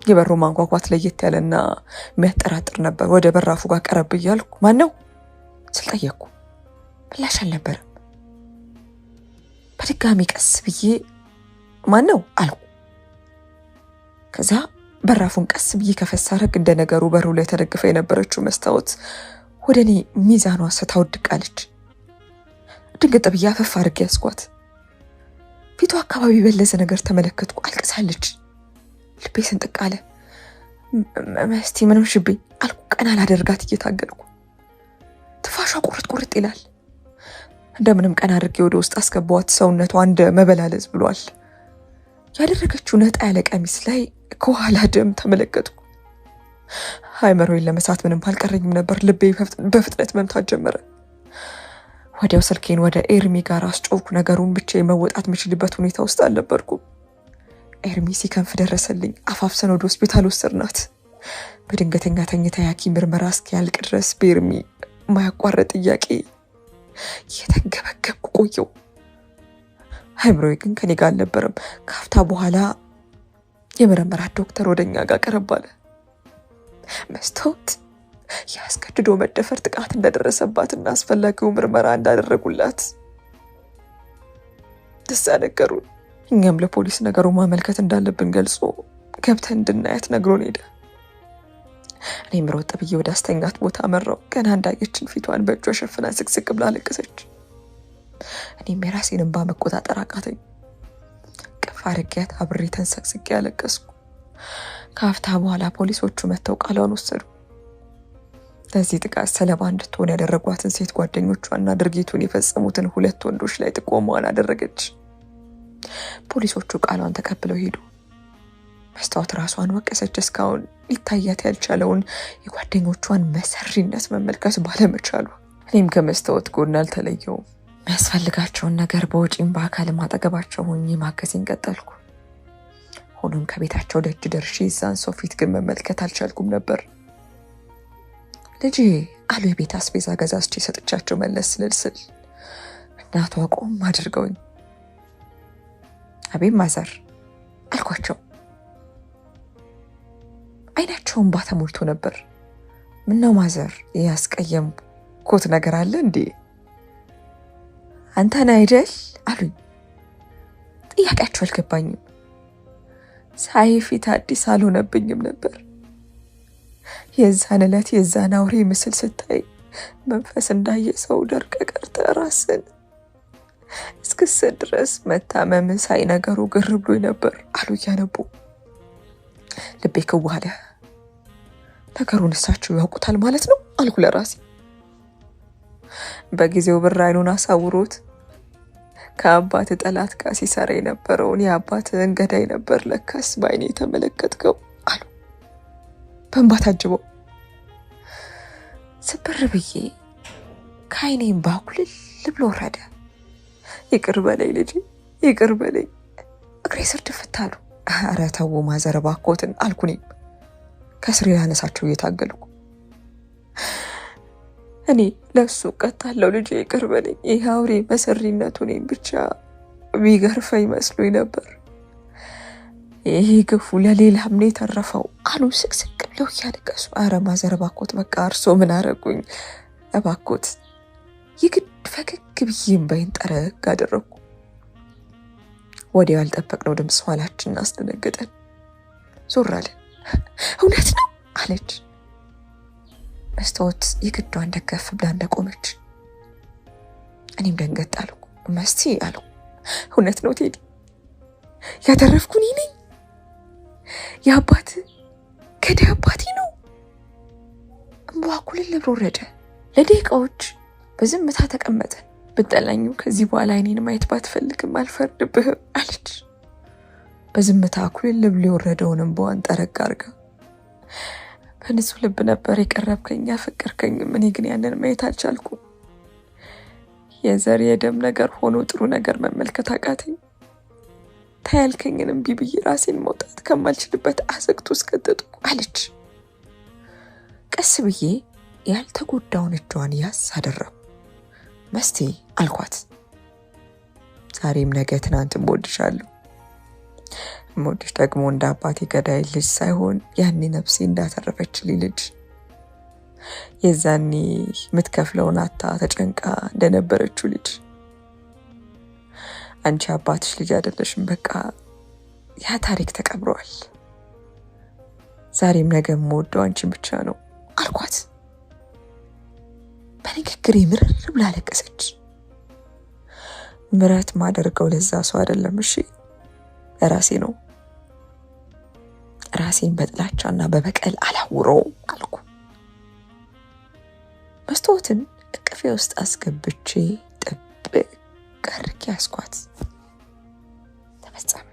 የበሩ ማንኳኳት ለየት ያለና የሚያጠራጥር ነበር። ወደ በራፉ ጋር ቀረብ እያልኩ ማን ነው ስል ጠየቅኩ። ምላሽ አልነበረም። በድጋሚ ቀስ ብዬ ማን ነው አልኩ። ከዛ በራፉን ቀስ ብዬ ከፈሳረግ እንደ ነገሩ በሩ ላይ ተደግፈ የነበረችው መስታወት ወደኔ ሚዛኗ ስታወድቃለች። ድንገት ብዬ አፈፍ አድርጌ ያስኳት። ፊቷ አካባቢ በለዘ ነገር ተመለከትኩ። አልቅሳለች። ልቤ ስንጥቅ አለ። መስቲ ምንም ሽብኝ አልኩ። ቀና ላደርጋት እየታገልኩ ትፋሿ ቁርጥ ይላል። እንደምንም ቀና አድርጌ ወደ ውስጥ አስገባዋት። ሰውነቷ እንደ መበላለዝ ብሏል። ያደረገችው ነጣ ያለ ቀሚስ ላይ ከኋላ ደም ተመለከትኩ። አይመሮዬን ለመሳት ምንም አልቀረኝም ነበር። ልቤ በፍጥነት መምታት ጀመረ። ወዲያው ስልኬን ወደ ኤርሚ ጋር አስጮኩ። ነገሩን ብቻ መወጣት የምችልበት ሁኔታ ውስጥ አልነበርኩም። ኤርሚ ሲከንፍ ደረሰልኝ። አፋፍሰን ወደ ሆስፒታል ወሰድናት። በድንገተኛ ተኝታ የሐኪም ምርመራ እስኪያልቅ ድረስ በኤርሚ ማያቋረጥ ጥያቄ እየተንገበገብኩ ቆየው። አይምሮዬ ግን ከኔ ጋር አልነበረም። ካፍታ በኋላ የምርመራት ዶክተር ወደኛ ጋር ቀረብ አለ። መስታወት ያስገድዶ መደፈር ጥቃት እንደደረሰባትና አስፈላጊው ምርመራ እንዳደረጉላት ደስ ነገሩን። እኛም ለፖሊስ ነገሩን ማመልከት እንዳለብን ገልጾ ገብተን እንድናያት ነግሮን ሄደ። እኔም ሮጥ ብዬ ወደ አስተኛት ቦታ መራው። ገና እንዳየችን ፊቷን በእጇ ሸፍና ስቅስቅ ብላ አለቀሰች። እኔም የራሴን እንባ መቆጣጠር አቃተኝ። ቅፍ አድርጌያት አብሬ ተንሰቅስቄ ያለቀስኩ። ካፍታ በኋላ ፖሊሶቹ መጥተው ቃሏን ወሰዱ። ለዚህ ጥቃት ሰለባ እንድትሆን ያደረጓትን ሴት ጓደኞቿና ድርጊቱን የፈጸሙትን 2 ወንዶች ላይ ጥቆማዋን አደረገች። ፖሊሶቹ ቃሏን ተቀብለው ሄዱ። መስታወት ራሷን ወቀሰች። እስካሁን ሊታያት ያልቻለውን የጓደኞቿን መሰሪነት መመልከት ባለመቻሉ እኔም ከመስታወት ጎን አልተለየውም። የሚያስፈልጋቸውን ነገር በውጪም በአካልም አጠገባቸው ሆኜ ማገዝን ቀጠልኩ። ሆኖም ከቤታቸው ደጅ ደርሼ እዛን ሰው ፊት ግን መመልከት አልቻልኩም ነበር። ልጄ አሉ የቤት አስቤዛ ገዛዝቼ ሰጥቻቸው መለስ ስል እናቷ ቆም አድርገውኝ አቤት ማዘር አልኳቸው። አይናቸውን ባተሞልቶ ነበር። ምነው ማዘር ያስቀየምኩት ነገር አለ እንዴ? አንተን አይደል አሉኝ። ጥያቄያቸው አልገባኝም። ሳይፊት አዲስ አልሆነብኝም ነበር። የዛን ዕለት የዛን አውሬ ምስል ስታይ መንፈስ እንዳየ ሰው ደርቀ ቀርተ ራስን እስክስል ድረስ መታመም ሳይነገሩ ግር ብሎ ነበር አሉ እያነቡ። ልቤ ከዋለ። ነገሩን እሳቸው ያውቁታል ማለት ነው አልኩ ለራሴ። በጊዜው ብር አይኑን አሳውሮት ከአባት ጠላት ጋር ሲሰራ የነበረውን የአባት እንገዳይ ነበር ለካስ ባይኔ ተመለከትከው አሉ በእንባ ታጅበው። ስብር ብዬ ከዓይኔም ባኩልል ብሎ ወረደ። ይቅር በለኝ ልጄ ይቅር በለኝ። እግሬ ስር ድፍት አሉ። ኧረ ተው ማዘር እባክዎትን አልኩኝ ከስሬ ያነሳቸው እየታገልኩ። እኔ ለሱ ቀጣለው ልጄ ይቅር በለኝ። ይሄ አውሬ መሰሪነቱ እኔን ብቻ ቢገርፈኝ መስሎኝ ነበር። ይሄ ግፉ ለሌላም ነው የተረፈው አሉ ስቅስቅ ብለው እያለቀሱ። ኧረ ማዘር እባክዎት በቃ እርሶ ምን አረጉኝ እባክዎት። ይግድ ፈገግ ብዬም በይን ጠረግ አደረኩ። ወዲያው ያልጠበቅነው ድምፅ ኋላችንን አስደነገጠን። ዞር አለን። እውነት ነው አለች መስታወት የግዷን ደገፍ ብላ እንደቆመች። እኔም ደንገጥ አልኩ። መስቲ አሉ እውነት ነው ቴዲ ያተረፍኩኝ ነኝ። የአባት ከደ አባቴ ነው። እንባኩል ለብሮረደ ለደቂቃዎች በዝምታ ተቀመጠን። ብጠላኝም ከዚህ በኋላ አይኔን ማየት ባትፈልግም አልፈርድብህም አለች። በዝምታ አኩል ልብ ሊወረደውን እንባዋን ጠረግ አርጋ በንጹህ ልብ ነበር የቀረብከኝ ያፈቀርከኝ። እኔ ግን ያንን ማየት አልቻልኩም። የዘር የደም ነገር ሆኖ ጥሩ ነገር መመልከት አቃተኝ። ታያልከኝን እምቢ ብዬ ራሴን መውጣት ከማልችልበት አዘቅት ውስጥ ከተትኩ አለች። ቀስ ብዬ ያልተጎዳውን እጇን ያዝ አደረኩ። መስቴ አልኳት፣ ዛሬም ነገ ትናንትም እወድሻለሁ። እምወድሽ ደግሞ እንደ አባቴ ገዳይ ልጅ ሳይሆን ያኔ ነፍሴ እንዳተረፈችልኝ ልጅ፣ የዛኔ የምትከፍለውን አታ ተጨንቃ እንደነበረችው ልጅ። አንቺ አባትሽ ልጅ አይደለሽም። በቃ ያ ታሪክ ተቀብሯል። ዛሬም ነገ የምወደው አንቺን ብቻ ነው አልኳት። በንግግሬ ምርር ብላ ለቀሰች። ምረት ማደርገው ለዛ ሰው አይደለም፣ እሺ ለራሴ ነው። ራሴን በጥላቻና በበቀል አላውረው አልኩ። መስታወትን እቅፌ ውስጥ አስገብቼ ጥብቅ አድርጌ ያስኳት። ተፈጸመ።